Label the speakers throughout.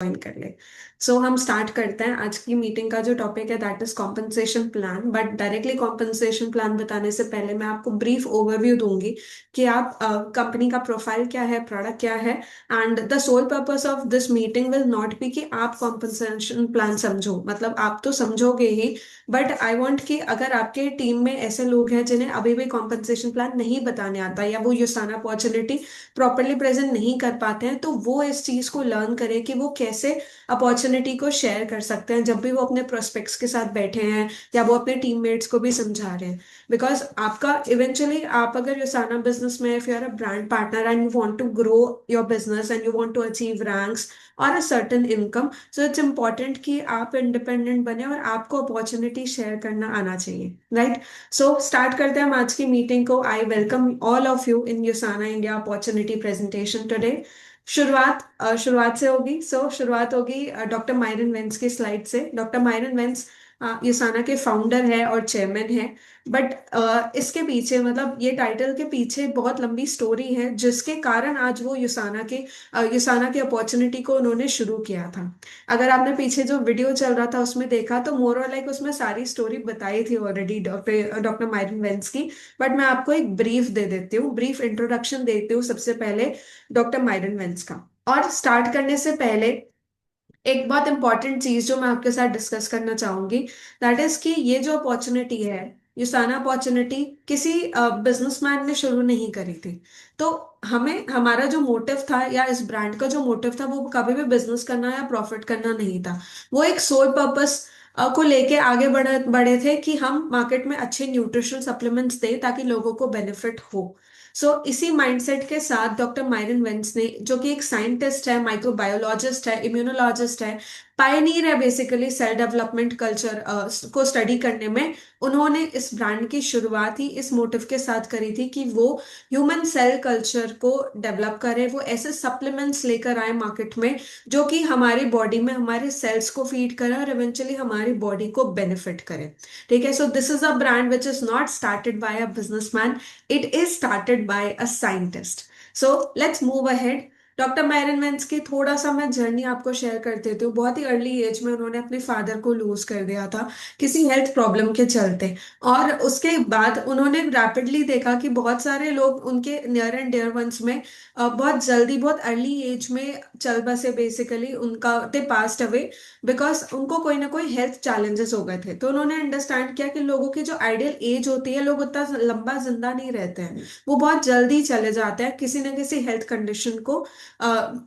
Speaker 1: Join कर ले। सो हम स्टार्ट करते हैं। आज की मीटिंग का जो टॉपिक है that is compensation plan. But directly compensation plan बताने से पहले मैं आपको ब्रीफ ओवरव्यू दूंगी कि आप कंपनी का प्रोफाइल क्या है, प्रोडक्ट क्या है। And the sole purpose of this meeting will not be कि आप कॉम्पनसेशन प्लान समझो, मतलब आप तो समझोगे ही, बट आई वांट कि अगर आपके टीम में ऐसे लोग हैं जिन्हें अभी भी कॉम्पनसेशन प्लान नहीं बताने आता या वो यूसाना अपॉर्चुनिटी प्रॉपरली प्रेजेंट नहीं कर पाते हैं, तो वो इस चीज को लर्न करें कि वो कैसे अपॉर्चुनिटी को शेयर कर सकते हैं जब भी वो अपने प्रोस्पेक्ट्स के साथ बैठे हैं या वो अपने टीममेट्स को भी समझा रहे हैं। बिकॉज आपका इवेंचुअली, आप अगर योसाना बिजनेस में, if you are a brand partner and you want to grow your business and you want to achieve ranks और a certain income, so it's important कि आप इंडिपेंडेंट बने और आपको अपॉर्चुनिटी शेयर करना आना चाहिए, राइट? सो स्टार्ट करते हैं हम आज की मीटिंग को। I welcome all of you in USANA India opportunity presentation today. शुरुआत से होगी। शुरुआत होगी डॉक्टर मायरन वेंस की स्लाइड से। डॉक्टर मायरन वेंस यूसाना के फाउंडर है और चेयरमैन है। बट इसके पीछे, मतलब ये टाइटल के पीछे बहुत लंबी स्टोरी है जिसके कारण आज वो यूसाना की अपॉर्चुनिटी को उन्होंने शुरू किया था। अगर आपने पीछे जो वीडियो चल रहा था उसमें देखा तो मोर और लाइक उसमें सारी स्टोरी बताई थी already doctor doctor Myron veins की। बट मैं आपको एक ब्रीफ दे देती हूँ, ब्रीफ इंट्रोडक्शन देती हूँ सबसे पहले डॉक्टर मायरन वेंस का। और स्टार्ट करने से पहले एक बहुत इंपॉर्टेंट चीज जो मैं आपके साथ डिस्कस करना चाहूंगी, दैट इज कि ये जो अपॉर्चुनिटी है, युसाना अपॉर्चुनिटी, किसी बिजनेसमैन ने शुरू नहीं करी थी। तो हमें, हमारा जो मोटिव था या इस ब्रांड का जो मोटिव था, वो कभी भी बिजनेस करना या प्रॉफिट करना नहीं था। वो एक सोल पर्पस को लेके आगे बढ़े बढ़े थे कि हम मार्केट में अच्छे न्यूट्रिशनल सप्लीमेंट्स दें ताकि लोगों को बेनिफिट हो। इसी माइंडसेट के साथ डॉक्टर मायरन वेंस ने, जो कि एक साइंटिस्ट है, माइक्रोबायोलॉजिस्ट है, इम्यूनोलॉजिस्ट है, पायनियर है बेसिकली सेल डेवलपमेंट कल्चर को स्टडी करने में, उन्होंने इस ब्रांड की शुरुआत ही इस मोटिव के साथ करी थी कि वो ह्यूमन सेल कल्चर को डेवलप करे, वो ऐसे सप्लीमेंट्स लेकर आए मार्केट में जो कि हमारी बॉडी में हमारे सेल्स को फीड करे और इवेंचुअली हमारी बॉडी को बेनिफिट करे। ठीक है, so this is a brand which is not started by a businessman, it is started by a scientist. So let's move ahead. Doctor Myron veins की थोड़ा सा मैं जर्नी आपको शेयर कर देती हूँ। बहुत ही अर्ली एज में उन्होंने अपने फादर को लूज कर दिया था किसी हेल्थ प्रॉब्लम के चलते। और उसके बाद उन्होंने रैपिडली देखा कि बहुत सारे लोग उनके नियर एंड डियर वंस में बहुत जल्दी, बहुत अर्ली एज में चल बसे, बेसिकली उनका दे पास्ट अवे बिकॉज उनको कोई ना कोई हेल्थ चैलेंजेस हो गए थे। तो उन्होंने अंडरस्टैंड किया कि लोगों की जो आइडियल एज होती है, लोग उतना लंबा जिंदा नहीं रहते हैं, वो बहुत जल्दी चले जाते हैं किसी न किसी हेल्थ कंडीशन को,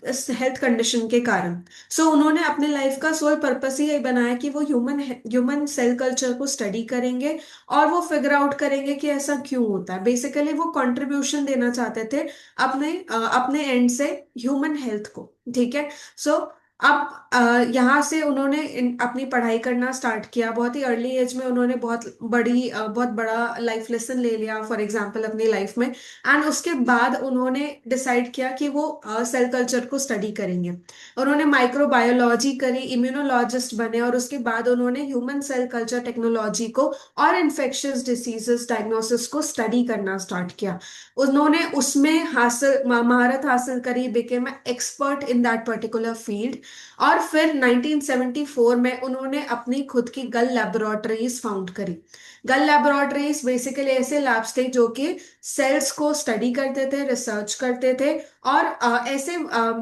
Speaker 1: इस हेल्थ कंडीशन के कारण। उन्होंने अपने लाइफ का सोल पर्पस ही यही बनाया कि वो ह्यूमन सेल कल्चर को स्टडी करेंगे और वो फिगर आउट करेंगे कि ऐसा क्यों होता है। बेसिकली वो कंट्रीब्यूशन देना चाहते थे अपने एंड से ह्यूमन हेल्थ को। ठीक है। सो अब यहाँ से उन्होंने अपनी पढ़ाई करना स्टार्ट किया। बहुत ही अर्ली एज में उन्होंने बहुत बड़ा लाइफ लेसन ले लिया फॉर एग्जांपल अपनी लाइफ में। एंड उसके बाद उन्होंने डिसाइड किया कि वो सेल कल्चर को स्टडी करेंगे। उन्होंने माइक्रोबायोलॉजी करी, इम्यूनोलॉजिस्ट बने और उसके बाद उन्होंने ह्यूमन सेल कल्चर टेक्नोलॉजी को और इन्फेक्शियस डिसीजेस डायग्नोसिस को स्टडी करना स्टार्ट किया। उन्होंने उसमें महारत हासिल करी, became expert in that particular field. और फिर 1974 में उन्होंने अपनी खुद की गल लेबोरेटरीज फाउंड करी। गल लेबोरेटरीज बेसिकली ऐसे लैब्स थे जो कि सेल्स को स्टडी करते थे, रिसर्च करते थे और ऐसे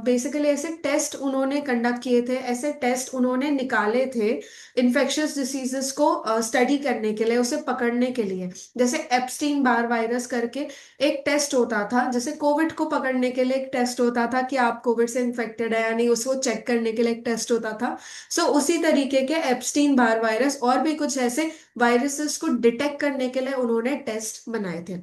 Speaker 1: बेसिकली ऐसे टेस्ट उन्होंने कंडक्ट किए थे, ऐसे टेस्ट उन्होंने निकाले थे इन्फेक्शियस डिसीजेस को स्टडी करने के लिए, उसे पकड़ने के लिए। जैसे एप्स्टीन बार वायरस करके एक टेस्ट होता था, जैसे कोविड को पकड़ने के लिए एक टेस्ट होता था कि आप कोविड से इन्फेक्टेड है या नहीं, उसको चेक करने के लिए एक टेस्ट होता था। उसी तरीके के एप्स्टीन बार वायरस और भी कुछ ऐसे वायरसेस को डिटेक्ट करने के लिए उन्होंने टेस्ट बनाए थे।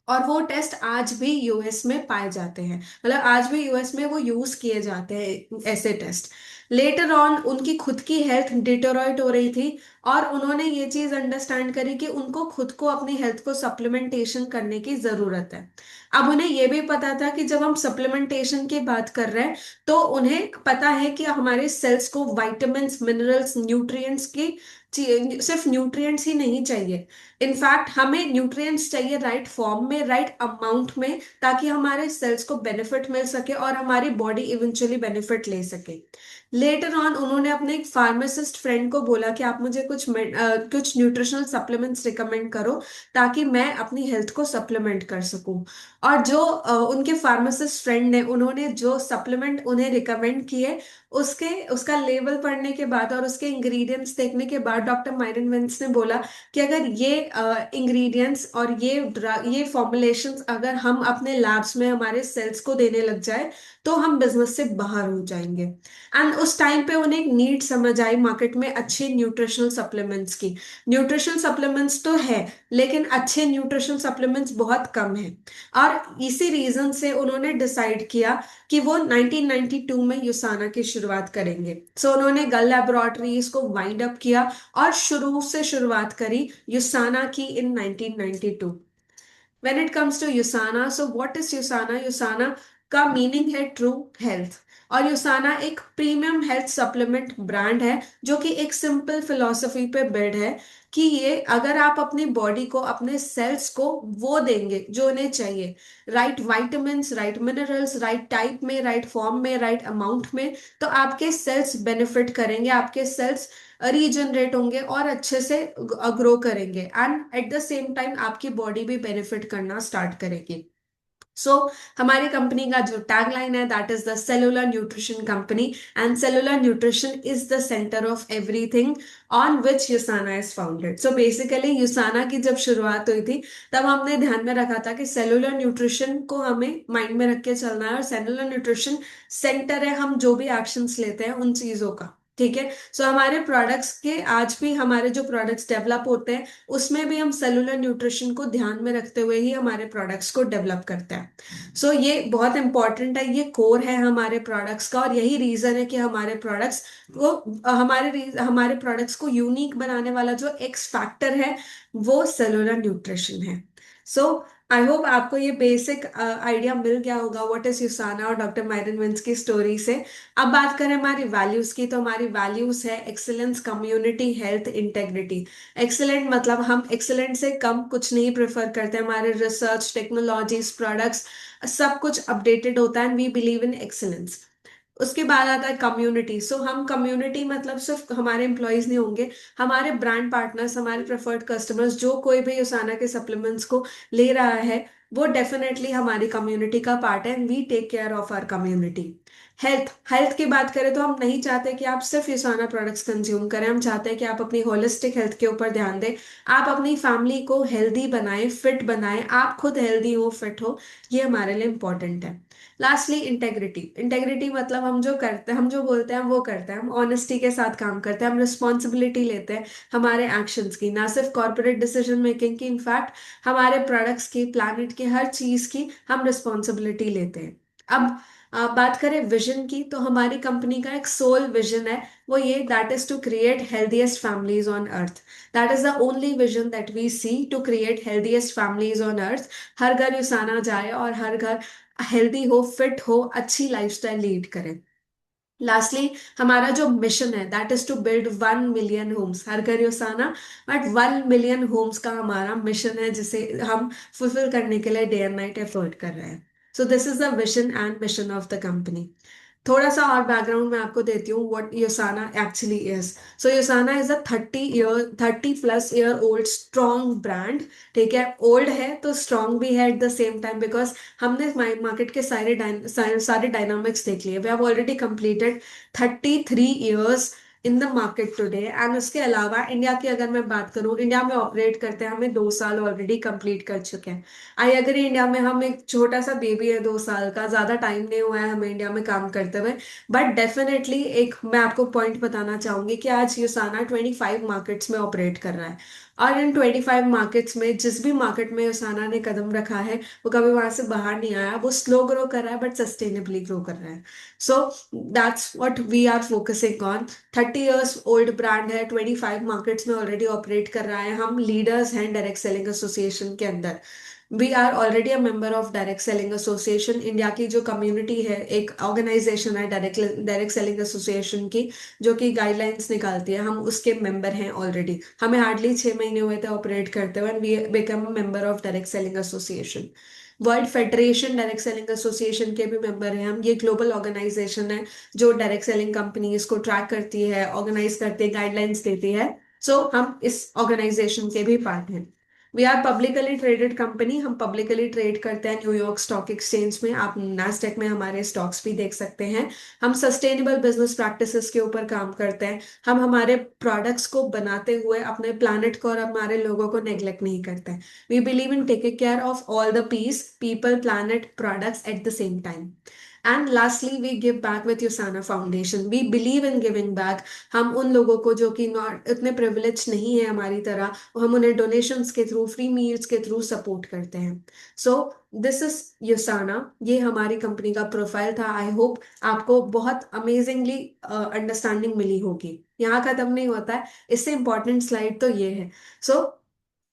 Speaker 1: और वो टेस्ट आज भी यूएस में पाए जाते हैं, मतलब आज भी यूएस में वो यूज किए जाते हैं ऐसे टेस्ट। लेटर ऑन उनकी खुद की हेल्थ डिटोरॉइट हो रही थी और उन्होंने ये चीज अंडरस्टैंड करी कि उनको खुद को अपनी हेल्थ को सप्लीमेंटेशन करने की जरूरत है। अब उन्हें ये भी पता था कि जब हम सप्लीमेंटेशन की बात कर रहे हैं तो उन्हें पता है कि हमारे सेल्स को वाइटामिन्स, मिनरल्स, न्यूट्रिएंट्स की सिर्फ न्यूट्रिएंट्स ही नहीं चाहिए। इनफैक्ट हमें न्यूट्रिएंट्स चाहिए राइट फॉर्म में, राइट अमाउंट में, ताकि हमारे सेल्स को बेनिफिट मिल सके और हमारी बॉडी इवेंचुअली बेनिफिट ले सके। लेटर ऑन उन्होंने अपने एक फार्मासिस्ट फ्रेंड को बोला कि आप मुझे कुछ न्यूट्रिशनल सप्लीमेंट्स रिकमेंड करो ताकि मैं अपनी हेल्थ को सप्लीमेंट कर सकूं। और जो उनके फार्मासिस्ट फ्रेंड ने उन्होंने जो सप्लीमेंट उन्हें रिकमेंड किए, उसके उसका लेबल पढ़ने के बाद और उसके इंग्रेडिएंट्स देखने के बाद डॉक्टर मायरन वेंस ने बोला कि अगर ये इंग्रेडिएंट्स और ये फॉर्मुलेशंस अगर हम अपने लैब्स में हमारे सेल्स को देने लग जाए तो हम बिजनेस से बाहर हो जाएंगे। एंड उस टाइम पे उन्हें एक नीड समझ आई मार्केट में अच्छे न्यूट्रिशनल सप्लीमेंट्स की। न्यूट्रिशनल सप्लीमेंट्स तो है, लेकिन अच्छे न्यूट्रिशनल सप्लीमेंट्स बहुत कम है। और इसी रीजन से उन्होंने डिसाइड किया कि वो 1992 में यूसाना की शुरुआत करेंगे। सो उन्होंने गल लैबोरेटरीज को वाइंड अप किया और शुरू से शुरुआत करी यूसाना की in 1992। When it comes to USANA, so what is USANA? USANA का मीनिंग है ट्रू हेल्थ। और यूसाना एक प्रीमियम हेल्थ सप्लीमेंट ब्रांड है जो कि एक सिंपल फिलॉसफी पे बेस्ड है कि ये अगर आप अपनी बॉडी को, अपने सेल्स को वो देंगे जो उन्हें चाहिए, right vitamins, right minerals, right type में, राइट फॉर्म में, राइट अमाउंट में, तो आपके सेल्स बेनिफिट करेंगे, आपके सेल्स रीजनरेट होंगे और अच्छे से ग्रो करेंगे, and at the same time आपकी बॉडी भी बेनिफिट करना स्टार्ट करेगी। सो हमारी कंपनी का जो टैगलाइन है that is the cellular nutrition company, and cellular nutrition is the centre of everything on which USANA is founded. So basically USANA की जब शुरुआत हुई थी तब हमने ध्यान में रखा था कि सेलुलर न्यूट्रिशन को हमें माइंड में रख के चलना है, और सेलुलर न्यूट्रिशन सेंटर है हम जो भी एक्शंस लेते हैं उन चीजों का। ठीक है। सो हमारे प्रोडक्ट्स के आज भी हमारे जो प्रोडक्ट्स डेवलप होते हैं उसमें भी हम सेलुलर न्यूट्रिशन को ध्यान में रखते हुए ही हमारे प्रोडक्ट्स को डेवलप करते हैं। सो ये बहुत इंपॉर्टेंट है, ये कोर है हमारे प्रोडक्ट्स का, और यही रीजन है कि हमारे प्रोडक्ट्स को हमारे प्रोडक्ट्स को यूनिक बनाने वाला जो एक्स फैक्टर है वो सेलुलर न्यूट्रिशन है। सो आई होप आपको ये बेसिक आइडिया मिल गया होगा व्हाट इज यूसाना और डॉक्टर मायरन विंस की स्टोरी से। अब बात करें हमारी वैल्यूज की, तो हमारी वैल्यूज है excellence, community, health, integrity. Excellent मतलब हम एक्सीलेंट से कम कुछ नहीं प्रेफर करते, हमारे रिसर्च, टेक्नोलॉजीज, प्रोडक्ट्स सब कुछ अपडेटेड होता है, and we believe in excellence. उसके बाद आता है कम्युनिटी। सो हम कम्युनिटी मतलब सिर्फ हमारे एम्प्लॉयज नहीं होंगे, हमारे ब्रांड पार्टनर्स, हमारे प्रेफर्ड कस्टमर्स, जो कोई भी यूसाना के सप्लीमेंट्स को ले रहा है वो डेफिनेटली हमारी कम्युनिटी का पार्ट है, and we take care of our community. Health, health की बात करें तो हम नहीं चाहते कि आप सिर्फ यूसाना प्रोडक्ट्स कंज्यूम करें, हम चाहते हैं कि आप अपनी होलिस्टिक हेल्थ के ऊपर ध्यान दें, आप अपनी फैमिली को हेल्दी बनाएं, फिट बनाएं, आप खुद हेल्दी हो, फिट हो, ये हमारे लिए इंपॉर्टेंट है। Lastly integrity. इंटेग्रिटी मतलब हम जो करते हैं, हम जो बोलते हैं हम वो करते हैं, हम ऑनेस्टी के साथ काम करते हैं, हम रिस्पॉन्सिबिलिटी लेते हैं हमारे एक्शंस की, ना सिर्फ कॉर्पोरेट डिसीजन मेकिंग की, इनफैक्ट हमारे प्रोडक्ट्स की, प्लानिट की, हर चीज की हम रिस्पॉन्सिबिलिटी लेते हैं। अब बात करें विजन की, तो हमारी कंपनी का एक सोल विजन है, वो ये that is to create healthiest families on earth. That is the only vision that we see, to create healthiest families on earth. हर घर यूसाना जाए और हर घर हेल्दी हो, फिट हो, अच्छी लाइफस्टाइल लीड करें। लास्टली हमारा जो मिशन है that is to build 1 million homes, हर घर यूसाना, बट 1 मिलियन होम्स का हमारा मिशन है जिसे हम फुलफिल करने के लिए डे एंड नाइट एफर्ट कर रहे हैं। So this is the vision and mission of the company. थोड़ा सा और बैकग्राउंड मैं आपको देती हूँ what USANA actually is. So USANA is a 30+ year old strong brand. ठीक है, ओल्ड है तो स्ट्रॉन्ग भी है at the same time, because हमने मार्केट के सारे डायनामिक्स देख लिए। We have already completed 33 years in the market today, and उसके अलावा इंडिया की अगर मैं बात करूँ, इंडिया में ऑपरेट करते हैं हमें 2 साल ऑलरेडी कंप्लीट कर चुके हैं। आई अग्री, इंडिया में हम एक छोटा सा बेबी है, 2 साल का, ज्यादा टाइम नहीं हुआ है हमें इंडिया में काम करते हुए। बट डेफिनेटली एक मैं आपको पॉइंट बताना चाहूंगी कि आज यूसाना 25 मार्केट्स में ऑपरेट कर रहा है, और इन 25 मार्केट्स में जिस भी मार्केट में यूसाना ने कदम रखा है वो कभी वहां से बाहर नहीं आया, वो स्लो ग्रो कर रहा है बट सस्टेनेबली ग्रो कर रहा है। So that's what we are focusing on. 30 years old brand है, 25 मार्केट्स में ऑलरेडी ऑपरेट कर रहा है, हम लीडर्स हैं डायरेक्ट सेलिंग एसोसिएशन के अंदर। We are already a member of direct selling association. India की जो कम्युनिटी है, एक ऑर्गेनाइजेशन है डायरेक्ट डायरेक्ट सेलिंग एसोसिएशन की, जो कि गाइडलाइंस निकालती है, हम उसके मेंबर हैं ऑलरेडी। हमें हार्डली 6 महीने हुए थे ऑपरेट करते हुए, we become a member of direct selling association. World federation direct selling association के भी मेंबर हैं हम। ये ग्लोबल ऑर्गेनाइजेशन है जो डायरेक्ट सेलिंग कंपनीज को ट्रैक करती है, ऑर्गेनाइज करती है, गाइडलाइंस देती है। सो हम इस ऑर्गेनाइजेशन के भी पार्ट हैं। We are publicly traded company, हम पब्लिकली ट्रेड करते हैं न्यूयॉर्क स्टॉक एक्सचेंज में। आप नास्डेक में हमारे स्टॉक्स भी देख सकते हैं। हम सस्टेनेबल बिजनेस प्रैक्टिसेस के ऊपर काम करते हैं। हम हमारे प्रोडक्ट्स को बनाते हुए अपने प्लानट को और हमारे लोगों को नेग्लेक्ट नहीं करते हैं। We believe in taking care of all the peace, people, planet, products at the same time. And lastly we give back with USANA foundation. We believe in giving back. हम उन लोगों को जो कि नॉट इतने प्रिविलेज नहीं है हमारी तरह, हम उन्हें डोनेशंस के थ्रू, फ्री मील्स के थ्रू सपोर्ट करते हैं। So this is यूसाना। ये हमारी कंपनी का प्रोफाइल था। आई होप आपको बहुत अमेजिंगली अंडरस्टैंडिंग मिली होगी। यहाँ खत्म नहीं होता है, इससे इंपॉर्टेंट स्लाइड तो ये है। So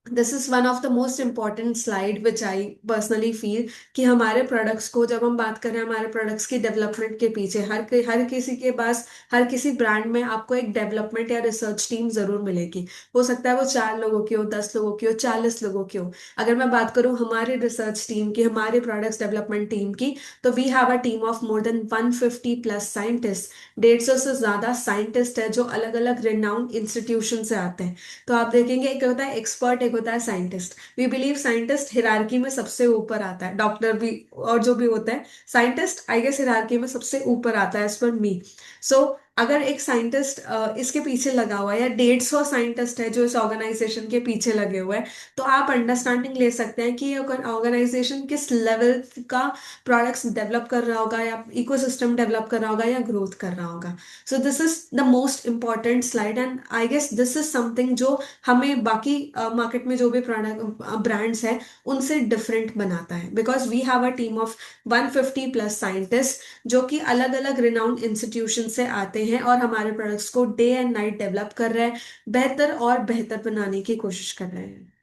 Speaker 1: this is one of the most important slide which I personally feel कि हमारे प्रोडक्ट्स को जब हम बात करें, हमारे प्रोडक्ट्स की डेवलपमेंट के पीछे हर किसी के पास, हर किसी ब्रांड में आपको एक डेवलपमेंट या रिसर्च टीम जरूर मिलेगी। हो सकता है वो 4 लोगों की हो, 10 लोगों की हो, 40 लोगों की हो। अगर मैं बात करूं हमारी रिसर्च टीम की, हमारे प्रोडक्ट्स डेवलपमेंट टीम की, तो we have a team of more than 150+ scientist. 150 से ज्यादा साइंटिस्ट है जो अलग अलग रिनाउंड इंस्टीट्यूशन से आते हैं। तो आप देखेंगे एक होता है एक्सपर्ट, एक होता है scientist. We believe scientist hierarchy में सबसे ऊपर आता है, डॉक्टर भी और जो भी होता है, साइंटिस्ट आई गेस हिरारकी में सबसे ऊपर आता है एज पर मी। सो अगर एक साइंटिस्ट इसके पीछे लगा हुआ है, या 150 साइंटिस्ट है जो इस ऑर्गेनाइजेशन के पीछे लगे हुए हैं, तो आप अंडरस्टैंडिंग ले सकते हैं कि ये ऑर्गेनाइजेशन किस लेवल का प्रोडक्ट्स डेवलप कर रहा होगा, या इकोसिस्टम डेवलप कर रहा होगा, या ग्रोथ कर रहा होगा। So this is the most important slide, and I guess this is something जो हमें बाकी मार्केट में जो भी प्रोडक्ट ब्रांड्स हैं उनसे डिफरेंट बनाता है। Because we have a team of 150+ scientist जो कि अलग अलग रिनाउंड इंस्टीट्यूशन से आते हैं और हमारे प्रोडक्ट्स को डे एंड नाइट डेवलप कर रहे हैं, बेहतर और बेहतर बनाने की कोशिश कर रहे हैं।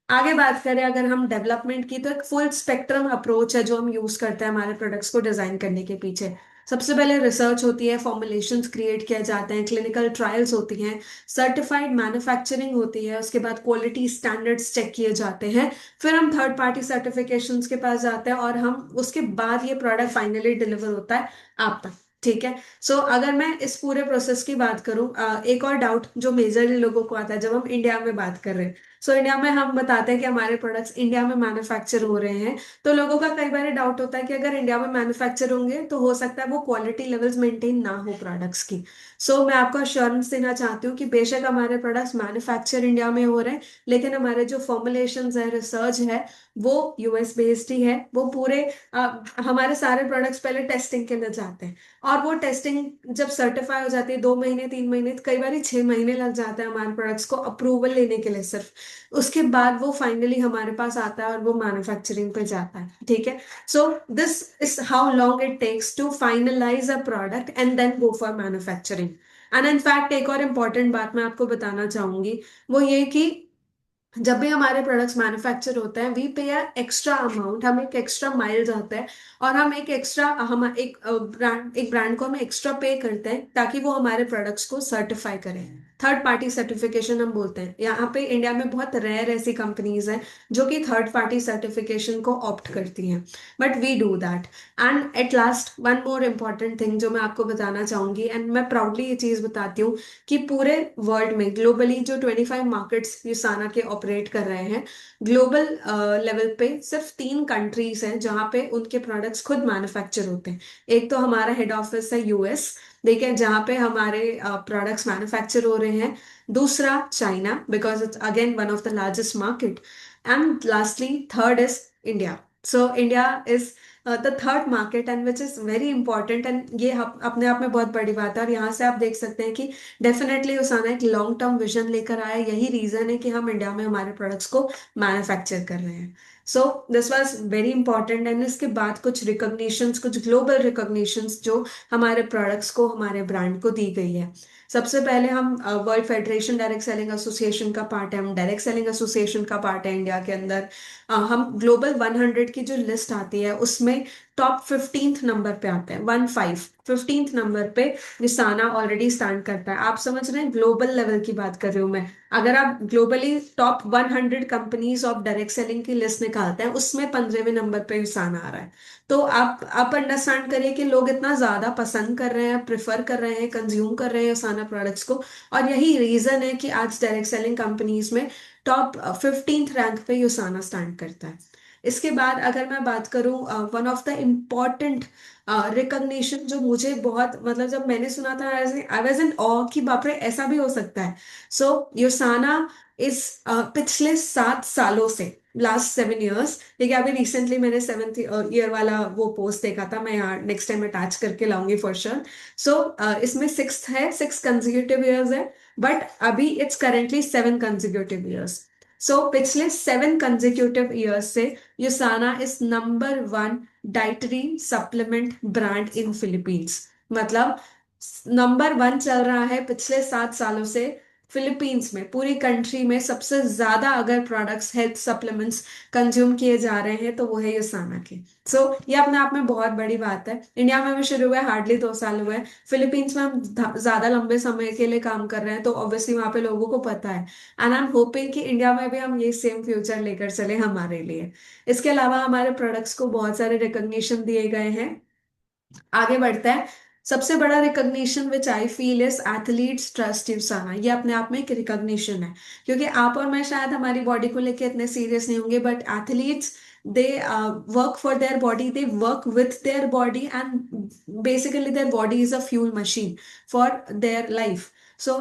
Speaker 1: आगे बात करें अगर हम डेवलपमेंट की, तो एक फुल स्पेक्ट्रम अप्रोच है जो हम यूज करते हैं हमारे प्रोडक्ट्स को डिजाइन करने के पीछे। सबसे पहले रिसर्च होती है, फॉर्मुलेशंस क्रिएट किए जाते हैं, क्लिनिकल ट्रायल्स होती हैं, सर्टिफाइड मैन्युफैक्चरिंग होती है, उसके बाद क्वालिटी स्टैंडर्ड्स चेक किए जाते हैं, फिर हम थर्ड पार्टी सर्टिफिकेशंस के पास जाते हैं, और हम उसके बाद ये प्रोडक्ट फाइनली डिलीवर होता है आप तक। ठीक है। सो अगर मैं इस पूरे प्रोसेस की बात करूं, एक और डाउट जो मेजरली लोगों को आता है जब हम इंडिया में बात कर रहे हैं। सो इंडिया में हम बताते हैं कि हमारे प्रोडक्ट्स इंडिया में मैन्युफैक्चर हो रहे हैं, तो लोगों का कई बार डाउट होता है कि अगर इंडिया में मैन्युफैक्चर होंगे तो हो सकता है वो क्वालिटी लेवल्स मेंटेन ना हो प्रोडक्ट्स की। सो मैं आपको अश्योरेंस देना चाहती हूँ कि बेशक हमारे प्रोडक्ट्स मैन्युफैक्चर इंडिया में हो रहे हैं, लेकिन हमारे जो फॉर्मुलेशंस है, रिसर्च है, वो यूएस बेस्ड ही है। वो पूरे हमारे सारे प्रोडक्ट्स पहले टेस्टिंग के लिए जाते हैं, और वो टेस्टिंग जब सर्टिफाई हो जाती है 2 महीने, 3 महीने, कई बार 6 महीने लग जाता है हमारे प्रोडक्ट्स को अप्रूवल लेने के लिए सिर्फ। उसके बाद वो फाइनली हमारे पास आता है और वो मैन्युफैक्चरिंग पे जाता है। ठीक है। So this is how long it takes to finalize a product and then go for manufacturing. And in fact एक और इम्पॉर्टेंट बात मैं आपको बताना चाहूंगी, वो ये कि जब भी हमारे प्रोडक्ट्स मैन्युफैक्चर होते हैं, वी पे एक्स्ट्रा अमाउंट, हम एक एक्स्ट्रा माइल जाते हैं, और हम एक ब्रांड को हम एक्स्ट्रा पे करते हैं ताकि वो हमारे प्रोडक्ट्स को सर्टिफाई करें। थर्ड पार्टी सर्टिफिकेशन हम बोलते हैं। यहाँ पे इंडिया में बहुत रेयर ऐसी कंपनीज हैं जो कि थर्ड पार्टी सर्टिफिकेशन को ऑप्ट करती हैं, but we do that. And at last one more important thing जो मैं आपको बताना चाहूंगी, एंड मैं प्राउडली ये चीज बताती हूँ कि पूरे वर्ल्ड में ग्लोबली जो 25 मार्केट्स यूसाना के ऑपरेट कर रहे हैं, ग्लोबल लेवल पे सिर्फ 3 कंट्रीज हैं जहाँ पे उनके प्रोडक्ट्स खुद मैन्युफैक्चर होते हैं। एक तो हमारा हेड ऑफिस है यूएस, देखिए, जहाँ पे हमारे प्रोडक्ट्स मैन्युफैक्चर हो रहे हैं। दूसरा China, because it's again one of the largest market. And lastly third is India. So India is the third market, and which is very important, and ये अपने आप में बहुत बड़ी बात है। और यहाँ से आप देख सकते हैं कि डेफिनेटली उसाना एक लॉन्ग टर्म विजन लेकर आया। यही रीजन है कि हम इंडिया में हमारे प्रोडक्ट्स को मैन्युफैक्चर कर रहे हैं। So this was very important, and इसके बाद कुछ रिकॉग्निशंस, कुछ ग्लोबल रिकॉग्निशंस जो हमारे प्रोडक्ट्स को, हमारे ब्रांड को दी गई है। सबसे पहले हम world federation direct selling association का पार्ट है, हम डायरेक्ट सेलिंग एसोसिएशन का पार्ट है इंडिया के अंदर। हम ग्लोबल 100 की जो लिस्ट आती है उसमें टॉप 15th नंबर पे आते हैं, 15th नंबर पे विसाना ऑलरेडी स्टैंड करता है। आप समझ रहे हैं, ग्लोबल लेवल की बात कर रही हूँ मैं। अगर आप globally top 100 companies of direct selling की लिस्ट निकालते हैं, उसमें 15वें नंबर पे विसाना आ रहा है। तो आप अंडरस्टैंड करिए कि लोग इतना ज्यादा पसंद कर रहे हैं, प्रेफर कर रहे हैं, कंज्यूम कर रहे हैं उसाना प्रोडक्ट्स को। और यही रीजन है कि आज डायरेक्ट सेलिंग कंपनीज में टॉप 15th रैंक पे यूसाना स्टैंड करता है। इसके बाद अगर मैं बात करूं, one of the important recognition जो मुझे बहुत, मतलब जब मैंने सुना था, आई वाज इन ऑ कि बाप रे ऐसा भी हो सकता है। सो यूसाना इस पिछले 7 सालों से, लास्ट 7 इयर्स, ठीक है, अभी रिसेंटली मैंने 7th ईयर वाला वो पोस्ट देखा था, मैं यहाँ नेक्स्ट टाइम अटैच करके लाऊंगी फॉर श्योर। सो इसमें 6th है, 6 कंजिक्यूटिव ईयर्स है, बट अभी it's currently 7 consecutive years. So पिछले 7 कंजिक्यूटिव ईयर्स से USANA is number 1 dietary supplement brand in Philippines. मतलब नंबर 1 चल रहा है पिछले 7 सालों से फिलीपींस में, पूरी कंट्री में सबसे ज्यादा अगर प्रोडक्ट्स हेल्थ सप्लीमेंट्स कंज्यूम किए जा रहे हैं तो वो है यूसाना के। सो ये अपने आप में बहुत बड़ी बात है। इंडिया में भी शुरू हुआ है, हार्डली 2 साल हुए हैं। फिलीपींस में हम ज्यादा लंबे समय के लिए काम कर रहे हैं, तो ऑब्वियसली वहां पे लोगों को पता है। एंड आई एम होपिंग कि इंडिया में भी हम ये सेम फ्यूचर लेकर चले हमारे लिए। इसके अलावा हमारे प्रोडक्ट्स को बहुत सारे रिकॉग्निशन दिए गए हैं। आगे बढ़ता है। सबसे बड़ा recognition which I feel is athletes trust USANA. ये अपने आप में एक रिकॉग्निशन है, क्योंकि आप और मैं शायद हमारी बॉडी को लेके इतने सीरियस नहीं होंगे, but athletes, they work for their body, they work with their body, and basically their body is a fuel machine for their life. So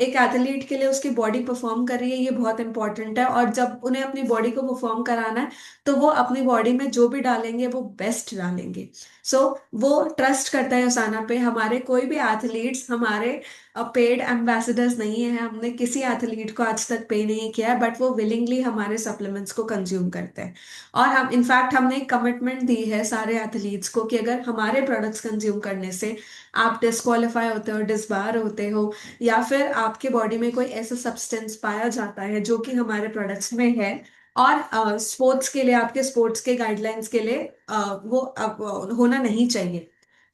Speaker 1: एक एथलीट के लिए उसकी बॉडी परफॉर्म कर रही है, ये बहुत इंपॉर्टेंट है। और जब उन्हें अपनी बॉडी को परफॉर्म कराना है, तो वो अपनी बॉडी में जो भी डालेंगे वो बेस्ट डालेंगे। सो वो ट्रस्ट करता है उसाना पे। हमारे कोई भी एथलीट्स हमारे पेड एम्बेसडर्स नहीं है, हमने किसी एथलीट को आज तक पे नहीं किया है, बट वो विलिंगली हमारे सप्लीमेंट्स को कंज्यूम करते हैं। और हम इनफैक्ट हमने एक कमिटमेंट दी है सारे एथलीट्स को कि अगर हमारे प्रोडक्ट्स कंज्यूम करने से आप डिस्क्वालीफाई होते हो, डिसबार होते हो, या फिर आपके बॉडी में कोई ऐसा सब्सटेंस पाया जाता है जो कि हमारे प्रोडक्ट्स में है, और स्पोर्ट्स के लिए, आपके स्पोर्ट्स के गाइडलाइंस के लिए वो होना नहीं चाहिए,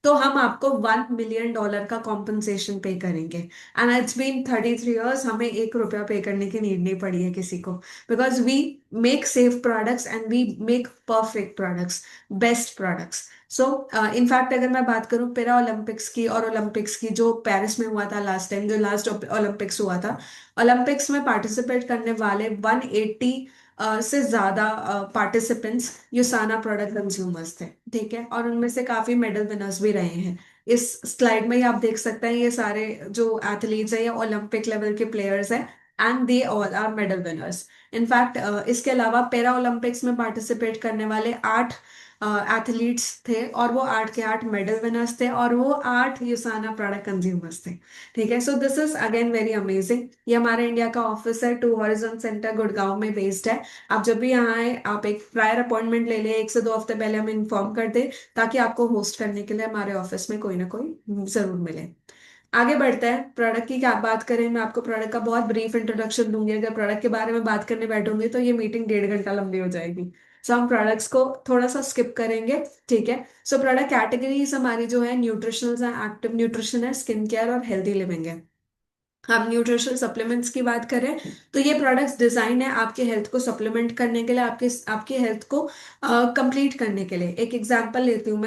Speaker 1: तो हम आपको $1 मिलियन का कॉम्पनसेशन पे करेंगे। एंड इट्स बीन 33 ईयर्स, हमें 1 रुपया पे करने की नीड नहीं पड़ी है किसी को, because we make safe products and we make perfect products, best products. So in fact अगर मैं बात करूं पैरा ओलंपिक्स की और ओलंपिक्स की, जो पेरिस में हुआ था लास्ट टाइम, जो लास्ट ओलंपिक्स हुआ था, ओलंपिक्स में पार्टिसिपेट करने वाले 180 से ज्यादा पार्टिसिपेंट्स यूसाना प्रोडक्ट कंज्यूमर्स थे, ठीक है, और उनमें से काफी मेडल विनर्स भी रहे हैं। इस स्लाइड में ही आप देख सकते हैं, ये सारे जो एथलीट्स हैं ये ओलंपिक लेवल के प्लेयर्स हैं, and they all are medal winners. In fact इसके अलावा पैरा ओलंपिक्स में पार्टिसिपेट करने वाले 8 एथलीट्स थे, और वो 8 के 8 मेडल विनर्स थे, और वो 8 यूसाना प्रोडक्ट कंज्यूमर्स थे, ठीक है। So this is again very amazing. ये हमारे इंडिया का ऑफिस है, टू हॉरिजॉन सेंटर गुड़गांव में बेस्ड है। आप जब भी यहाँ आए, आप एक प्रायर अपॉइंटमेंट ले लें, 1 से 2 हफ्ते पहले हमें इन्फॉर्म कर दे, ताकि आपको होस्ट करने के लिए हमारे ऑफिस में कोई ना कोई जरूर मिले। आगे बढ़ते हैं। प्रोडक्ट की क्या बात करें, मैं आपको प्रोडक्ट का बहुत ब्रीफ इंट्रोडक्शन दूंगी। अगर प्रोडक्ट के बारे में बात करने बैठूंगी तो ये मीटिंग 1.5 घंटा लंबी हो जाएगी। सो हम प्रोडक्ट्स को थोड़ा सा स्किप करेंगे, ठीक है। सो प्रोडक्ट कैटेगरीज हमारी जो है, न्यूट्रिशनल है, एक्टिव न्यूट्रिशन है, स्किन केयर और हेल्दी लिविंग है। हम न्यूट्रिशनल सप्लीमेंट्स की बात करें, तो ये प्रोडक्ट्स डिजाइन है आपके हेल्थ को सप्लीमेंट करने के लिए, आपके आपकी हेल्थ को कंप्लीट करने के लिए। एक एग्जांपल लेती हूँ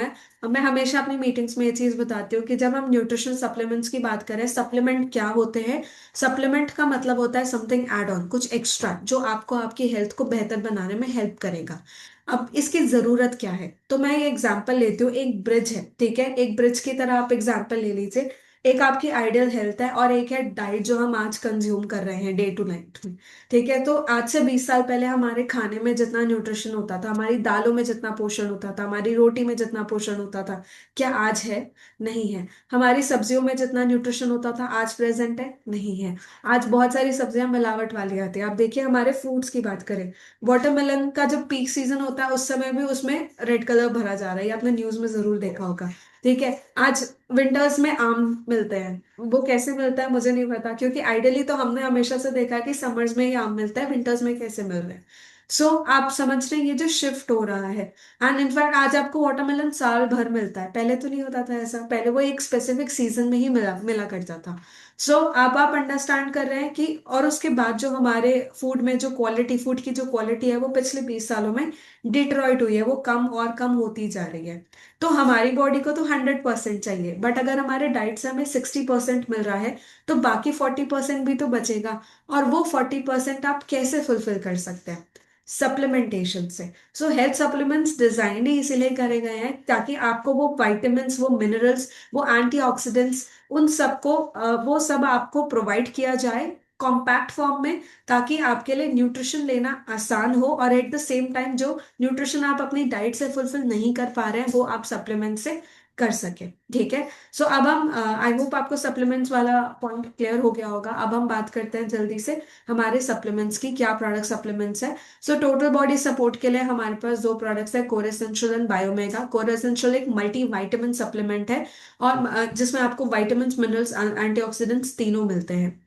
Speaker 1: मैं हमेशा अपनी मीटिंग्स में ये चीज बताती हूँ कि जब हम न्यूट्रिशनल सप्लीमेंट्स की बात करें, सप्लीमेंट क्या होते हैं? सप्लीमेंट का मतलब होता है समथिंग एड ऑन, कुछ एक्स्ट्रा जो आपको आपकी हेल्थ को बेहतर बनाने में हेल्प करेगा। अब इसकी जरूरत क्या है, तो मैं ये एग्जांपल लेती हूँ, एक ब्रिज है, ठीक है, एक ब्रिज की तरह आप एग्जांपल ले लीजिए। एक आपकी आइडियल हेल्थ है, और एक है डाइट जो हम आज कंज्यूम कर रहे हैं डे टू नाइट में, ठीक है। तो आज से 20 साल पहले हमारे खाने में जितना न्यूट्रिशन होता था, हमारी दालों में जितना पोषण होता था, हमारी रोटी में जितना पोषण होता था, क्या आज है? नहीं है। हमारी सब्जियों में जितना न्यूट्रिशन होता था, आज प्रेजेंट है? नहीं है। आज बहुत सारी सब्जियां मिलावट वाली आती है। आप देखिए हमारे फ्रूट्स की बात करें, वाटरमेलन का जब पीक सीजन होता है, उस समय भी उसमें रेड कलर भरा जा रहा है, ये आपने न्यूज में जरूर देखा होगा, ठीक है। आज विंटर्स में आम मिलते हैं, वो कैसे मिलता है मुझे नहीं पता, क्योंकि आइडियली तो हमने हमेशा से देखा है कि समर्स में ही आम मिलता है, विंटर्स में कैसे मिल रहे हैं। सो आप समझ रहे हैं ये जो शिफ्ट हो रहा है। एंड इनफैक्ट आज आपको वाटरमेलन साल भर मिलता है, पहले तो नहीं होता था ऐसा, पहले वो एक स्पेसिफिक सीजन में ही मिला मिला करता था। सो अब आप अंडरस्टैंड कर रहे हैं कि, और उसके बाद जो हमारे फूड में जो क्वालिटी, फूड की जो क्वालिटी है वो पिछले 20 सालों में डिट्रॉइट हुई है, वो कम और कम होती जा रही है। तो हमारी बॉडी को तो 100% चाहिए, बट अगर हमारे डाइट से हमें 60% मिल रहा है तो बाकी 40% भी तो बचेगा। और वो 40% आप कैसे फुलफिल कर सकते हैं? सप्लीमेंटेशन से। सो हेल्थ सप्लीमेंट्स डिजाइन ही इसीलिए करे गए हैं ताकि आपको वो वाइटामिन्स, वो मिनरल्स, वो एंटीऑक्सीडेंट्स, उन सबको वो सब आपको प्रोवाइड किया जाए कॉम्पैक्ट फॉर्म में, ताकि आपके लिए न्यूट्रिशन लेना आसान हो, और एट द सेम टाइम जो न्यूट्रिशन आप अपनी डाइट से फुलफिल नहीं कर पा रहे हैं वो आप सप्लीमेंट से कर सके। ठीक है। सो अब हम, आई होप आपको सप्लीमेंट्स वाला पॉइंट क्लियर हो गया होगा। अब हम बात करते हैं जल्दी से हमारे सप्लीमेंट्स की, क्या प्रोडक्ट सप्लीमेंट्स है। सो टोटल बॉडी सपोर्ट के लिए हमारे पास दो प्रोडक्ट्स है, core essential and Biomega. Core essential एक मल्टी विटामिन सप्लीमेंट है, और जिसमें आपको विटामिन, मिनरल्स, एंटीऑक्सीडेंट्स तीनों मिलते हैं।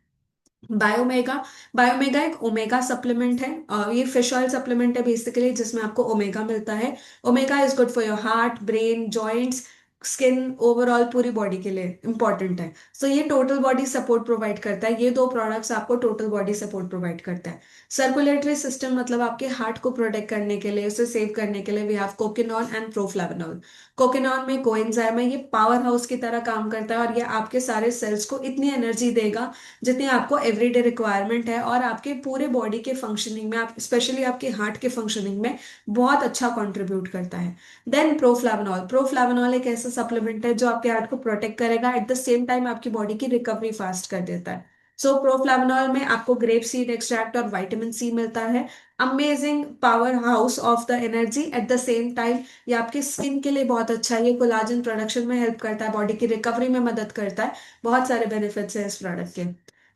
Speaker 1: बायोमेगा, बायोमेगा एक ओमेगा सप्लीमेंट है, ये फिश ऑयल सप्लीमेंट है बेसिकली, जिसमें आपको ओमेगा मिलता है। Omega is good for your heart, brain, joints, skin, overall पूरी बॉडी के लिए इंपॉर्टेंट है। सो ये टोटल बॉडी सपोर्ट प्रोवाइड करता है, ये दो प्रोडक्ट्स आपको टोटल बॉडी सपोर्ट प्रोवाइड करता है। सर्कुलेटरी सिस्टम, मतलब आपके हार्ट को प्रोटेक्ट करने के लिए, उसे सेव करने के लिए वी हैव कोकिनॉन एंड प्रोफ्लैवेनॉल। कोकिनॉन में कोएंजाइम है, ये पावर हाउस की तरह काम करता है, और ये आपके सारे सेल्स को इतनी एनर्जी देगा जितनी आपको एवरीडे रिक्वायरमेंट है, और आपके पूरे बॉडी के फंक्शनिंग में, आप स्पेशली आपके हार्ट के फंक्शनिंग में बहुत अच्छा कंट्रीब्यूट करता है। देन प्रोफ्लैवेनॉल, प्रोफ्लैवेनॉल एक ऐसा सप्लीमेंट है जो आपके हार्ट को प्रोटेक्ट करेगा, एट द सेम टाइम आपकी बॉडी की रिकवरी फास्ट कर देता है। सो प्रोफ्लैवेनॉल में आपको ग्रेप सीड एक्सट्रैक्ट और विटामिन सी मिलता है। Amazing power house of the energy, eight the same time ये आपके स्किन के लिए बहुत अच्छा है, ये कोलाजन प्रोडक्शन में हेल्प करता है, बॉडी की रिकवरी में मदद करता है। बहुत सारे बेनिफिट्स हैं इस प्रोडक्ट के।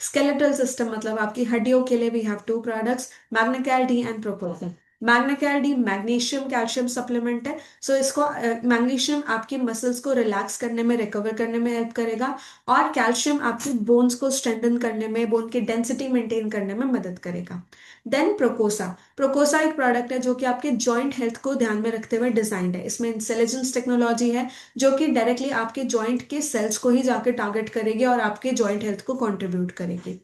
Speaker 1: स्केलेटल सिस्टम, मतलब आपकी हड्डियों के लिए we have two products, Magnecal D and Propolin. Magnecal D magnesium calcium supplement है। सो इसको, मैग्नीशियम आपकी मसल्स को रिलैक्स करने में, रिकवर करने में हेल्प करेगा, और कैल्शियम आपकी बोन्स को स्ट्रेंथन करने में, बोन की डेंसिटी मेंटेन करने में मदद करेगा। देन प्रोकोसा, प्रोकोसा एक प्रोडक्ट है जो कि आपके जॉइंट हेल्थ को ध्यान में रखते हुए डिजाइंड है। इसमें इंटेलिजेंस टेक्नोलॉजी है जो कि डायरेक्टली आपके जॉइंट के सेल्स को ही जाके टारगेट करेगी और आपके जॉइंट हेल्थ को कंट्रीब्यूट करेगी।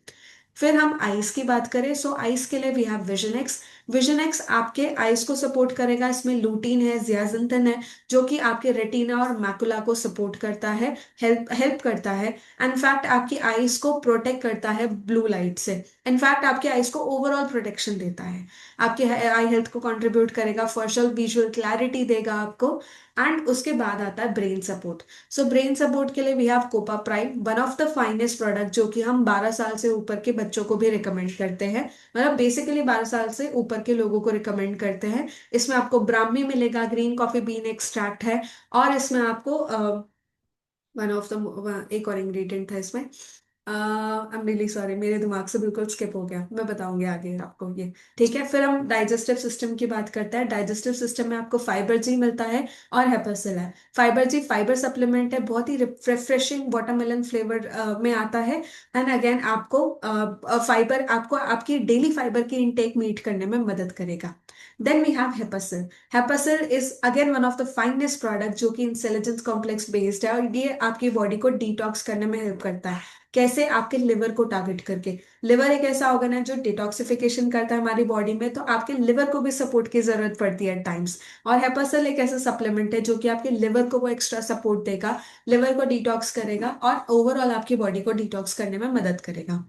Speaker 1: फिर हम आईज की बात करें, सो आईज के लिए we have Vision X. Vision X आपके आईज को सपोर्ट करेगा, इसमें लूटीन है, जियाजिंथन है, जो कि आपके रेटिना और मैकुला को सपोर्ट करता है, हेल्प हेल्प करता है। इनफैक्ट आपकी आईज को प्रोटेक्ट करता है ब्लू लाइट से। इनफैक्ट आपके आईज को ओवरऑल प्रोटेक्शन देता है, आपके आई हेल्थ को कंट्रीब्यूट करेगा, फॉर्शल विजुअल क्लैरिटी देगा आपको। एंड उसके बाद आता है brain support. So brain support के लिए we have Copa Prime, one of the finest product, जो कि हम 12 साल से ऊपर के बच्चों को भी रिकमेंड करते हैं, मतलब बेसिकली 12 साल से ऊपर के लोगों को रिकमेंड करते हैं। इसमें आपको ब्राह्मी मिलेगा, ग्रीन कॉफी बीन एक्सट्रैक्ट है, और इसमें आपको वन ऑफ द एक और इंग्रेडिएंट था इसमें, आई एम रियली सॉरी, मेरे दिमाग से बिल्कुल स्किप हो गया, मैं बताऊंगी आगे आपको ये। ठीक है। फिर हम डाइजेस्टिव सिस्टम की बात करते हैं। डाइजेस्टिव सिस्टम में आपको फाइबर जी मिलता है और हेपेसिल है। फाइबर जी फाइबर सप्लीमेंट है, बहुत ही रिफ्रेशिंग वाटरमेलन फ्लेवर में आता है। एंड अगेन आपको फाइबर, आपको आपकी डेली फाइबर की इनटेक मीट करने में मदद करेगा। Then we have Hepasil. Hepasil is again one of the finest product, जो कि इंटेलिजेंस कॉम्प्लेक्स बेस्ड है, और ये आपकी बॉडी को डिटॉक्स करने में हेल्प करता है। कैसे? आपके लिवर को टारगेट करके। लिवर एक ऐसा ऑर्गन है जो डिटॉक्सिफिकेशन करता है हमारी बॉडी में, तो आपके लिवर को भी सपोर्ट की जरूरत पड़ती है एट टाइम्स। और हेपासल एक ऐसा सप्लीमेंट है जो कि आपके लिवर को वो एक्स्ट्रा सपोर्ट देगा, लिवर को डिटॉक्स करेगा, और ओवरऑल आपकी बॉडी को डिटॉक्स करने में मदद करेगा।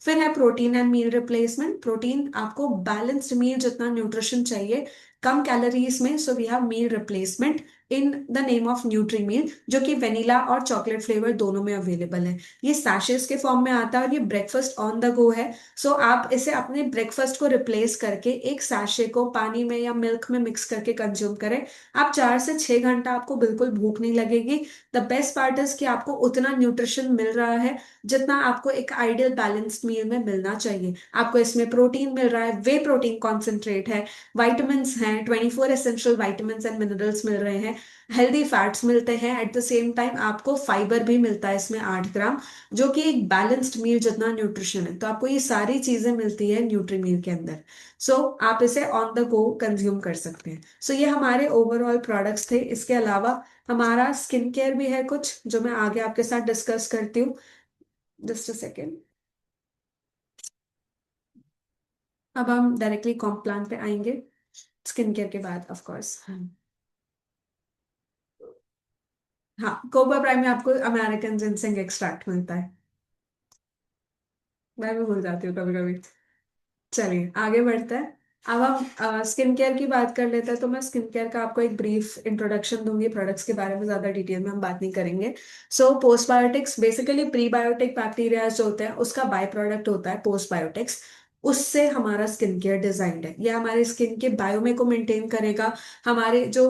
Speaker 1: फिर है protein and meal replacement. Protein आपको बैलेंस्ड मील, जितना न्यूट्रिशन चाहिए कम कैलोरीज में, so we have meal replacement in the name of Nutrimeal, जो कि वेनिला और चॉकलेट फ्लेवर दोनों में अवेलेबल है। ये सैशेस के फॉर्म में आता है, और ये ब्रेकफास्ट ऑन द गो है। सो आप इसे अपने ब्रेकफास्ट को रिप्लेस करके एक सैशे को पानी में या मिल्क में मिक्स करके कंज्यूम करें। आप 4 से 6 घंटा, आपको बिल्कुल भूख नहीं लगेगी। द बेस्ट पार्ट इज कि आपको उतना न्यूट्रिशन मिल रहा है जितना आपको एक आइडियल बैलेंस्ड मील में मिलना चाहिए। आपको इसमें प्रोटीन मिल रहा है, वे प्रोटीन कॉन्सेंट्रेट है, वाइटामिन हैं, 24 एसेंशियल वाइटामिन एंड मिनरल्स मिल रहे हैं, हेल्दी फैट्स मिलते हैं, एट द सेम टाइम आपको फाइबर भी मिलता है इसमें 8 ग्राम, जो कि एक बैलेंस्ड मील जितना न्यूट्रिशन है। तो आपको ये सारी चीजें मिलती है न्यूट्री मील के अंदर। सो आप इसे ऑन द गो कंज्यूम कर सकते हैं। सो ये हमारे ओवरऑल प्रोडक्ट्स थे। इसके अलावा हमारा स्किन केयर भी है कुछ, जो मैं आगे आपके साथ डिस्कस करती हूँ। Just a second. अब हम डायरेक्टली कॉम्प्लान पे आएंगे स्किन केयर के बाद, ऑफ कोर्स। हाँ, कोबा प्राइम में आपको अमेरिकन जिनसेंग एक्सट्रैक्ट मिलता है। मैं भी भूल जाती हूँ कभी कभी। चलिए आगे बढ़ते हैं। अब हम स्किन केयर की बात कर लेते हैं। तो मैं स्किन केयर का आपको एक ब्रीफ इंट्रोडक्शन दूंगी, प्रोडक्ट्स के बारे में ज्यादा डिटेल में हम बात नहीं करेंगे। सो पोस्टबायोटिक्स बेसिकली प्रीबायोटिक बैक्टीरिया जो होते हैं उसका बाय प्रोडक्ट होता है पोस्टबायोटिक्स। उससे हमारा स्किन केयर डिजाइंड है। यह हमारे स्किन के बायोमे को मेंटेन करेगा। हमारे जो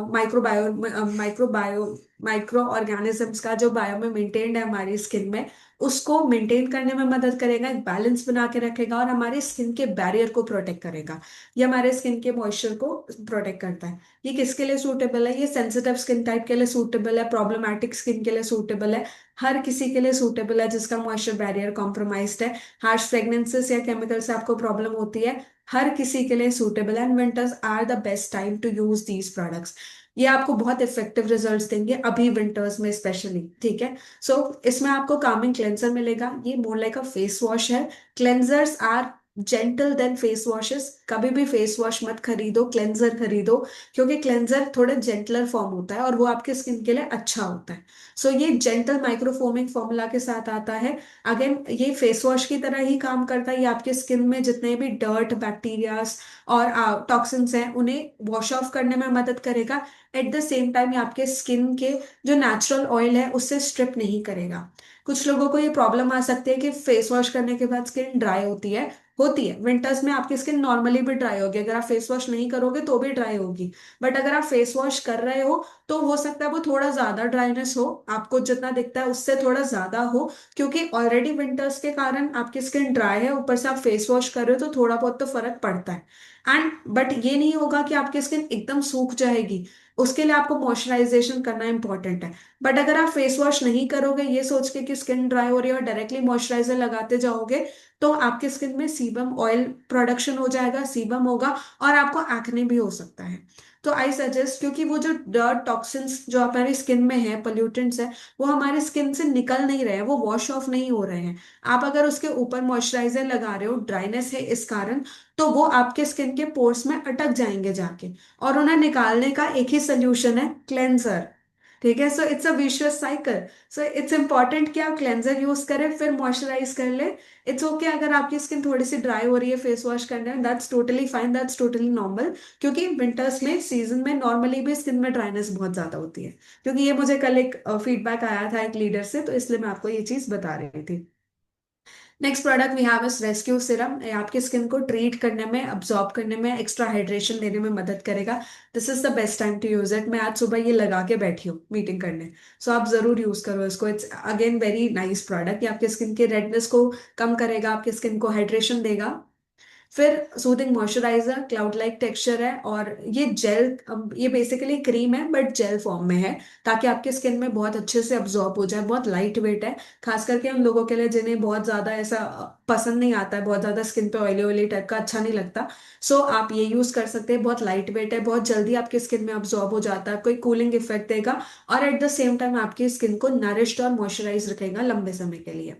Speaker 1: माइक्रोबायो माइक्रो ऑर्गेनिजम्स का जो बायोमे मेंटेन्ड है हमारी स्किन में, उसको मेंटेन करने में मदद करेगा, एक बैलेंस बना के रखेगा और हमारे स्किन के बैरियर को प्रोटेक्ट करेगा। ये हमारे स्किन के मॉइस्चर को प्रोटेक्ट करता है। ये किसके लिए सूटेबल है? ये सेंसिटिव स्किन टाइप के लिए सूटेबल है, प्रॉब्लमैटिक स्किन के लिए सूटेबल है, हर किसी के लिए सूटेबल है जिसका मॉइस्चर बैरियर कॉम्प्रोमाइज्ड है, हार्श फ्रेग्रेंसेस या केमिकल से आपको प्रॉब्लम होती है, हर किसी के लिए सूटेबल है। And winters are the best time to use these products. ये आपको बहुत इफेक्टिव रिजल्ट्स देंगे अभी विंटर्स में स्पेशली, ठीक है। सो इसमें आपको कामिंग क्लेंजर मिलेगा। ये more like a face wash है। Cleansers are gentle then face washes. कभी भी फेस वॉश मत खरीदो, क्लेंजर खरीदो, क्योंकि क्लेंजर थोड़े जेंटलर फॉर्म होता है और वो आपके स्किन के लिए अच्छा होता है। सो ये जेंटल माइक्रोफोमिक फॉर्मूला के साथ आता है। अगेन ये फेस वॉश की तरह ही काम करता है। ये आपके स्किन में जितने भी डर्ट, बैक्टीरियाज और टॉक्सिन्स हैं उन्हें वॉश ऑफ करने में मदद करेगा। एट द सेम टाइम ये आपके स्किन के जो नेचुरल ऑयल है उससे स्ट्रिप नहीं करेगा। कुछ लोगों को ये प्रॉब्लम आ सकती है कि फेस वॉश करने के बाद स्किन ड्राई होती है विंटर्स में आपकी स्किन नॉर्मली भी ड्राई होगी, अगर आप फेस वॉश नहीं करोगे तो भी ड्राई होगी। बट अगर आप फेस वॉश कर रहे हो तो हो सकता है वो थोड़ा ज्यादा ड्राइनेस हो, आपको जितना दिखता है उससे थोड़ा ज्यादा हो, क्योंकि ऑलरेडी विंटर्स के कारण आपकी स्किन ड्राई है, ऊपर से आप फेस वॉश कर रहे हो तो थोड़ा बहुत तो फर्क पड़ता है। एंड बट ये नहीं होगा कि आपकी स्किन एकदम सूख जाएगी। उसके लिए आपको मॉइस्चराइजेशन करना इंपॉर्टेंट है। बट अगर आप फेस वॉश नहीं करोगे ये सोच के कि स्किन ड्राई हो रही है और डायरेक्टली मॉइस्चराइजर लगाते जाओगे, तो आपके स्किन में सीबम ऑयल प्रोडक्शन हो जाएगा, सीबम होगा और आपको एक्ने भी हो सकता है। तो आई सजेस्ट, क्योंकि वो जो डर्ट टॉक्सिन्स जो हमारी स्किन में है, पोल्यूटेंट्स है, वो हमारी स्किन से निकल नहीं रहे हैं, वो वॉश ऑफ नहीं हो रहे हैं। आप अगर उसके ऊपर मॉइस्चराइजर लगा रहे हो, ड्राइनेस है इस कारण, तो वो आपके स्किन के पोर्स में अटक जाएंगे जाके, और उन्हें निकालने का एक ही सोल्यूशन है, क्लेंजर। ठीक है। So it's a vicious cycle. So it's important कि आप क्लेंजर यूज करें फिर मॉइस्चराइज कर ले। इट्स ओके अगर आपकी स्किन थोड़ी सी ड्राई हो रही है फेस वॉश करने में, that's totally fine, that's totally normal. क्योंकि विंटर्स में सीजन में नॉर्मली भी स्किन में ड्राइनेस बहुत ज्यादा होती है। क्योंकि ये मुझे कल एक फीडबैक आया था एक लीडर से, तो इसलिए मैं आपको ये चीज बता रही थी। Next product we have is rescue serum. ये आपकी स्किन को ट्रीट करने में, अब्सॉर्ब करने में, एक्स्ट्रा हाइड्रेशन देने में मदद करेगा। This is the best time to use it. मैं आज सुबह ये लगा के बैठी हूँ मीटिंग करने। सो आप जरूर यूज करो इसको। It's again very nice product. ये आपके स्किन के रेडनेस को कम करेगा, आपके स्किन को हाइड्रेशन देगा। फिर soothing moisturiser, cloud like texture है, और ये जेल, ये बेसिकली क्रीम है बट जेल फॉर्म में है, ताकि आपके स्किन में बहुत अच्छे से अब्जॉर्ब हो जाए। बहुत लाइट वेट है, खास करके उन लोगों के लिए जिन्हें बहुत ज्यादा ऐसा पसंद नहीं आता है, बहुत ज्यादा स्किन पे ऑयली ऑयली टाइप का अच्छा नहीं लगता। सो आप ये यूज कर सकते हैं। बहुत लाइट वेट है, बहुत जल्दी आपकी स्किन में अब्जॉर्ब हो जाता है, कोई कूलिंग इफेक्ट देगा, और एट द सेम टाइम आपकी स्किन को नरिश्ड और मॉइस्चराइज रखेगा लंबे समय के लिए।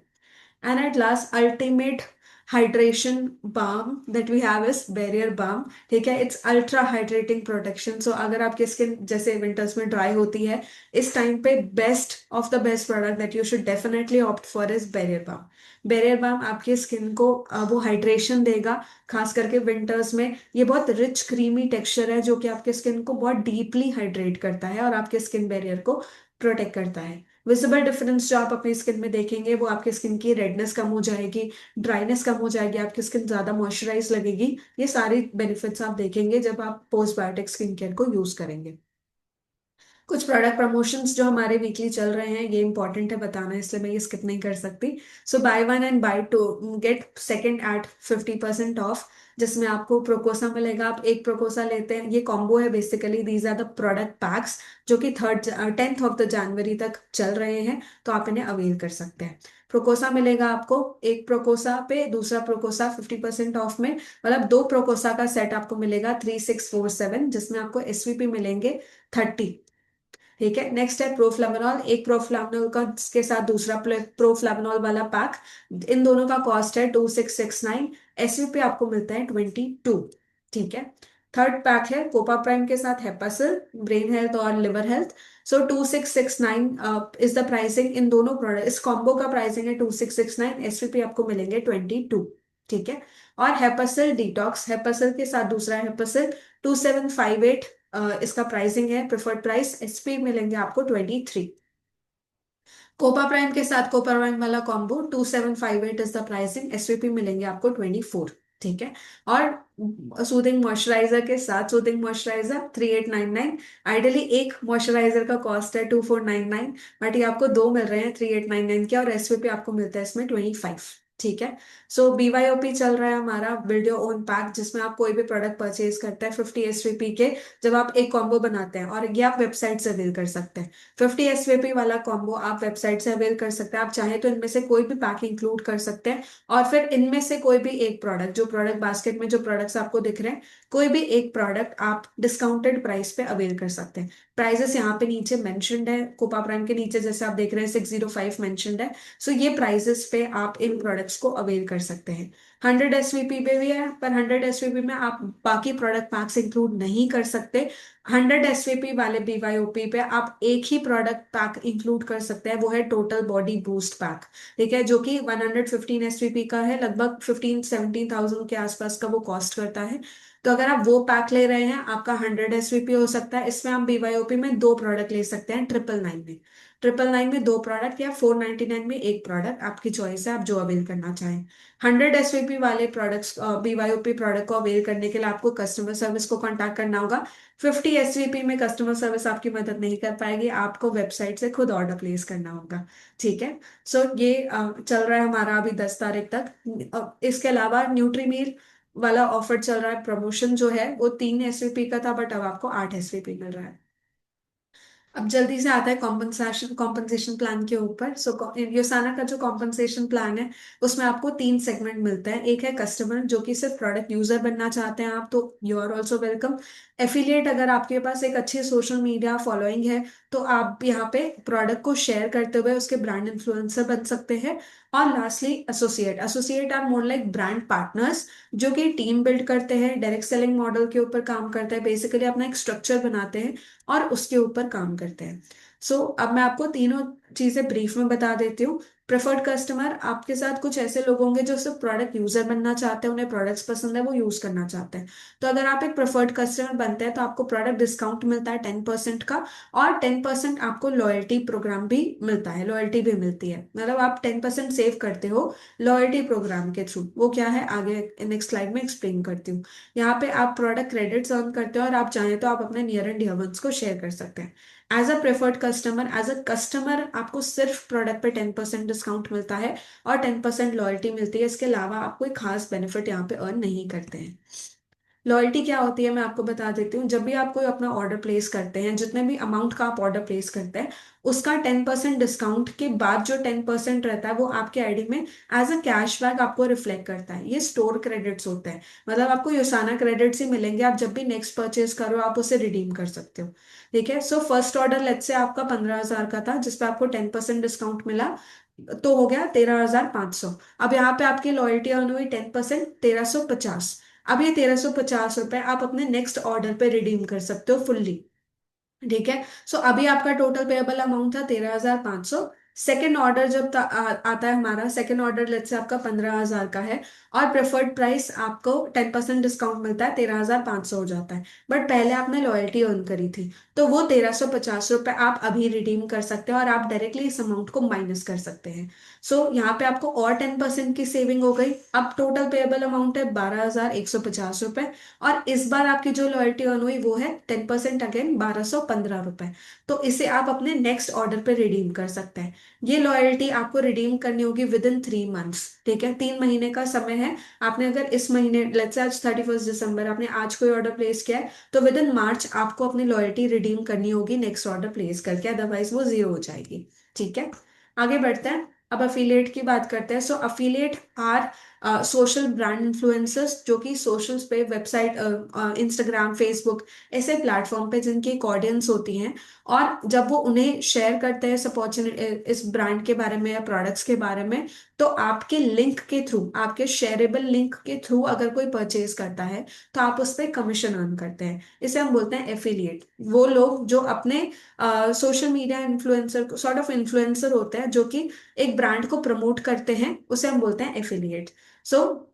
Speaker 1: And at last, ultimate hydration balm that we have is Barrier Balm। ठीक है, इट्स अल्ट्रा हाइड्रेटिंग प्रोटेक्शन। सो अगर आपकी स्किन जैसे विंटर्स में ड्राई होती है, इस टाइम पे best of the best product that you should definitely opt for is Barrier Balm। Barrier Balm आपकी स्किन को वो हाइड्रेशन देगा, खास करके विंटर्स में। ये बहुत रिच क्रीमी टेक्सचर है जो कि आपके स्किन को बहुत डीपली हाइड्रेट करता है और आपके स्किन बैरियर को प्रोटेक्ट करता है। विजिबल डिफरेंस जो आप अपनी स्किन में देखेंगे वो आपकी स्किन की रेडनेस कम हो जाएगी, ड्राइनेस कम हो जाएगी, आपकी स्किन ज्यादा मॉइस्चराइज लगेगी। ये सारी बेनिफिट्स आप देखेंगे जब आप पोस्ट बायोटिक स्किन केयर को यूज करेंगे। कुछ प्रोडक्ट प्रमोशंस जो हमारे वीकली चल रहे हैं, ये इंपॉर्टेंट है बताना, इसलिए मैं ये स्किप नहीं कर सकती। So buy one and buy two get second at 50% off, जिसमें आपको प्रोकोसा मिलेगा। आप एक प्रोकोसा लेते हैं, ये कॉम्बो है basically, these are the product packs जो कि 10th ऑफ द जनवरी तक चल रहे हैं, तो आप इन्हें अवेल कर सकते हैं। प्रोकोसा मिलेगा आपको एक प्रोकोसा पे दूसरा प्रोकोसा 50% ऑफ में, मतलब दो प्रोकोसा का सेट आपको मिलेगा 3647, जिसमें आपको एसवीपी मिलेंगे 30। ठीक है, नेक्स्ट है प्रोफ्लावनॉल, एक प्रोफ्लावनॉल का के साथ दूसरा प्रोफ्लावनॉल वाला पैक, इन दोनों का कॉस्ट है 2669, एसयूपी आपको मिलता है 22। ठीक है, थर्ड पैक है कोपा प्राइम के साथ हेपासिल, ब्रेन हेल्थ और liver health. So 2669 is the pricing, in दोनों प्रोडक्ट, इस कॉम्बो का प्राइसिंग है 2669, एसयूपी आपको मिलेंगे 22। ठीक है, और हेपासिल डिटॉक्स, हेपासिल के साथ दूसरा हेपासिल 2758, इसका प्राइसिंग है प्रेफर्ड प्राइस, एसपी मिलेंगे आपको 23। कोपा प्राइम के साथ कोपा प्राइम वाला combo 2758 is the pricing, SVP मिलेंगे आपको 24। ठीक है, और सूदिंग मॉइस्चराइजर के साथ सूदिंग मॉइस्चराइजर 3899, आइडियली एक मॉइस्चराइजर का कॉस्ट है 2499, बट ये आपको दो मिल रहे हैं 3899 के, और एसवीपी आपको मिलता है इसमें 25। ठीक है, सो बीवाईओपी चल रहा है हमारा बिल्ड योर ओन पैक, जिसमें आप कोई भी प्रोडक्ट परचेज करते हैं 50 एसवीपी के, जब आप एक कॉम्बो बनाते हैं, और ये आप वेबसाइट से अवेल कर सकते हैं। 50 एसवीपी वाला कॉम्बो आप वेबसाइट से अवेल कर सकते हैं, आप चाहें तो इनमें से कोई भी पैक इंक्लूड कर सकते हैं, और फिर इनमें से कोई भी एक प्रोडक्ट, जो प्रोडक्ट बास्केट में जो प्रोडक्ट्स आपको दिख रहे हैं, कोई भी एक प्रोडक्ट आप डिस्काउंटेड प्राइस पे अवेल कर सकते हैं। प्राइजेस यहाँ पे नीचे मेंशन्ड है, कोपा प्राइम के नीचे जैसे आप देख रहे हैं 605 मेंशन्ड है। सो ये प्राइजेस पे आप इन प्रोडक्ट्स को अवेल कर सकते हैं। 100 एसवीपी पे भी है, पर 100 एसवीपी में आप बाकी प्रोडक्ट पैक्स इंक्लूड नहीं कर सकते। 100 एसवीपी वाले बीवाईओपी पे आप एक ही प्रोडक्ट पैक इंक्लूड कर सकते हैं, वो है टोटल बॉडी बूस्ट पैक। ठीक है, जो कि 115 एसवीपी का है, लगभग 15-17 थाउजेंड के आसपास का वो कॉस्ट करता है। तो अगर आप वो पैक ले रहे हैं, आपका 100 एसवीपी हो सकता है, इसमें आप बीवाईओपी में दो प्रोडक्ट ले सकते हैं 999 में। 999 में दो प्रोडक्ट, या 499 में एक प्रोडक्ट, आपकी चॉइस है, आप जो अवेल करना चाहें। 100 एसवीपी वाले प्रोडक्ट्स, बीवाईओपी प्रोडक्ट को अवेल करने के लिए आपको कस्टमर सर्विस को कांटेक्ट करना होगा। 50 एसवीपी में कस्टमर सर्विस आपकी मदद नहीं कर पाएगी, आपको वेबसाइट से खुद ऑर्डर प्लेस करना होगा। ठीक है, सो ये चल रहा है हमारा अभी 10 तारीख तक। इसके अलावा न्यूट्रीमील वाला ऑफर चल रहा है, प्रमोशन जो है वो 3 एसवीपी का था, बट अब आपको 8 एसवीपी मिल रहा है। अब जल्दी से आता है कॉम्पनसेशन कॉम्पनसेशन प्लान के ऊपर। सो योसाना का जो कॉम्पनसेशन प्लान है, उसमें आपको तीन सेगमेंट मिलता है। एक है कस्टमर, जो कि सिर्फ प्रोडक्ट यूजर बनना चाहते हैं आप, तो you are also welcome. Affiliate, अगर आपके पास एक अच्छी सोशल मीडिया फॉलोइंग है, तो आप यहाँ पे प्रोडक्ट को शेयर करते हुए उसके ब्रांड इन्फ्लुएंसर बन सकते हैं। और lastly associate, associate are more like brand partners, जो कि टीम बिल्ड करते हैं, डायरेक्ट सेलिंग मॉडल के ऊपर काम करते हैं, बेसिकली अपना एक स्ट्रक्चर बनाते हैं और उसके ऊपर काम करते हैं। अब मैं आपको तीनों चीजें ब्रीफ में बता देती हूँ। प्रेफर्ड कस्टमर, आपके साथ कुछ ऐसे लोग होंगे जो सिर्फ प्रोडक्ट यूजर बनना चाहते हैं, उन्हें प्रोडक्ट्स पसंद है, वो यूज करना चाहते हैं। तो अगर आप एक प्रेफर्ड कस्टमर बनते हैं, तो आपको प्रोडक्ट डिस्काउंट मिलता है 10% का, और 10% आपको लॉयल्टी प्रोग्राम भी मिलता है, लॉयल्टी भी मिलती है, मतलब आप 10% सेव करते हो लॉयल्टी प्रोग्राम के थ्रू। वो क्या है, आगे नेक्स्ट स्लाइड में एक्सप्लेन करती हूँ। यहाँ पे आप प्रोडक्ट क्रेडिट्स अर्न करते हो, और आप चाहें तो आप अपने नियर एंड डियर वंस को शेयर कर सकते हैं। As a preferred customer, as a customer आपको सिर्फ प्रोडक्ट पे 10% डिस्काउंट मिलता है, और 10% लॉयल्टी मिलती है। इसके अलावा आप कोई खास बेनिफिट यहाँ पे अर्न नहीं करते हैं। लॉयल्टी क्या होती है, मैं आपको बता देती हूँ। जब भी आप कोई अपना ऑर्डर प्लेस करते हैं, जितने भी अमाउंट का आप ऑर्डर प्लेस करते हैं, उसका 10% डिस्काउंट के बाद जो 10% रहता है, वो आपके आईडी में एज अ कैशबैक आपको रिफ्लेक्ट करता है। ये स्टोर क्रेडिट्स होते हैं, मतलब आपको योसाना क्रेडिट्स ही मिलेंगे, आप जब भी नेक्स्ट परचेज करो आप उसे रिडीम कर सकते हो। ठीक है, so first order let's say आपका 15,000 का था, जिसपे आपको 10% डिस्काउंट मिला, तो हो गया 13,500। अब यहाँ पे आपकी लॉयल्टी अर्न हुई 10%, 1350। अब ये 1350 रुपए आप अपने नेक्स्ट ऑर्डर पे रिडीम कर सकते हो फुल्ली। ठीक है, अभी आपका टोटल पेएबल अमाउंट था 13,500। सेकेंड ऑर्डर जब आता है हमारा, सेकेंड ऑर्डर लेट से आपका 15,000 का है, और प्रेफर्ड प्राइस आपको 10% डिस्काउंट मिलता है, 13,500 हो जाता है। बट पहले आपने लॉयल्टी अर्न करी थी, तो वो 1350 रुपए आप अभी रिडीम कर सकते हो, और आप डायरेक्टली इस अमाउंट को माइनस कर सकते हैं। यहाँ पे आपको और 10% की सेविंग हो गई। अब टोटल पेएबल अमाउंट है 12,150 रुपए। और इस बार आपकी जो लॉयल्टी अर्न हुई वो है 10% अगेन 1,215 रुपए। तो इसे आप अपने नेक्स्ट ऑर्डर पे रिडीम कर सकते हैं। ये लॉयल्टी आपको रिडीम करनी होगी विद इन 3 मंथ्स, ठीक है, 3 महीने का समय है। आपने अगर इस महीने लेट्स से आज 31 दिसंबर, आपने आज कोई ऑर्डर प्लेस किया है तो विद इन मार्च आपको अपनी लॉयल्टी रिडीम करनी होगी नेक्स्ट ऑर्डर प्लेस करके, अदरवाइज वो जीरो हो जाएगी। ठीक है, आगे बढ़ते हैं। अब अफिलिएट की बात करते हैं। So affiliate are social brand influencers, जो कि सोशल्स पे, वेबसाइट, इंस्टाग्राम, फेसबुक, ऐसे प्लेटफॉर्म पे जिनकी एक ऑडियंस होती है। और जब वो उन्हें शेयर करते हैं इस अपॉर्चुनिटी, इस ब्रांड के बारे में या प्रोडक्ट्स के बारे में, तो आपके लिंक के थ्रू, आपके शेयरेबल लिंक के थ्रू अगर कोई परचेज करता है तो आप उस पर कमीशन अर्न करते हैं। इसे हम बोलते हैं एफिलिएट। वो लोग जो अपने social media influencer, sort of influencer होते हैं, जो कि एक ब्रांड को प्रमोट करते हैं, उसे हम बोलते हैं एफिलिएट। सो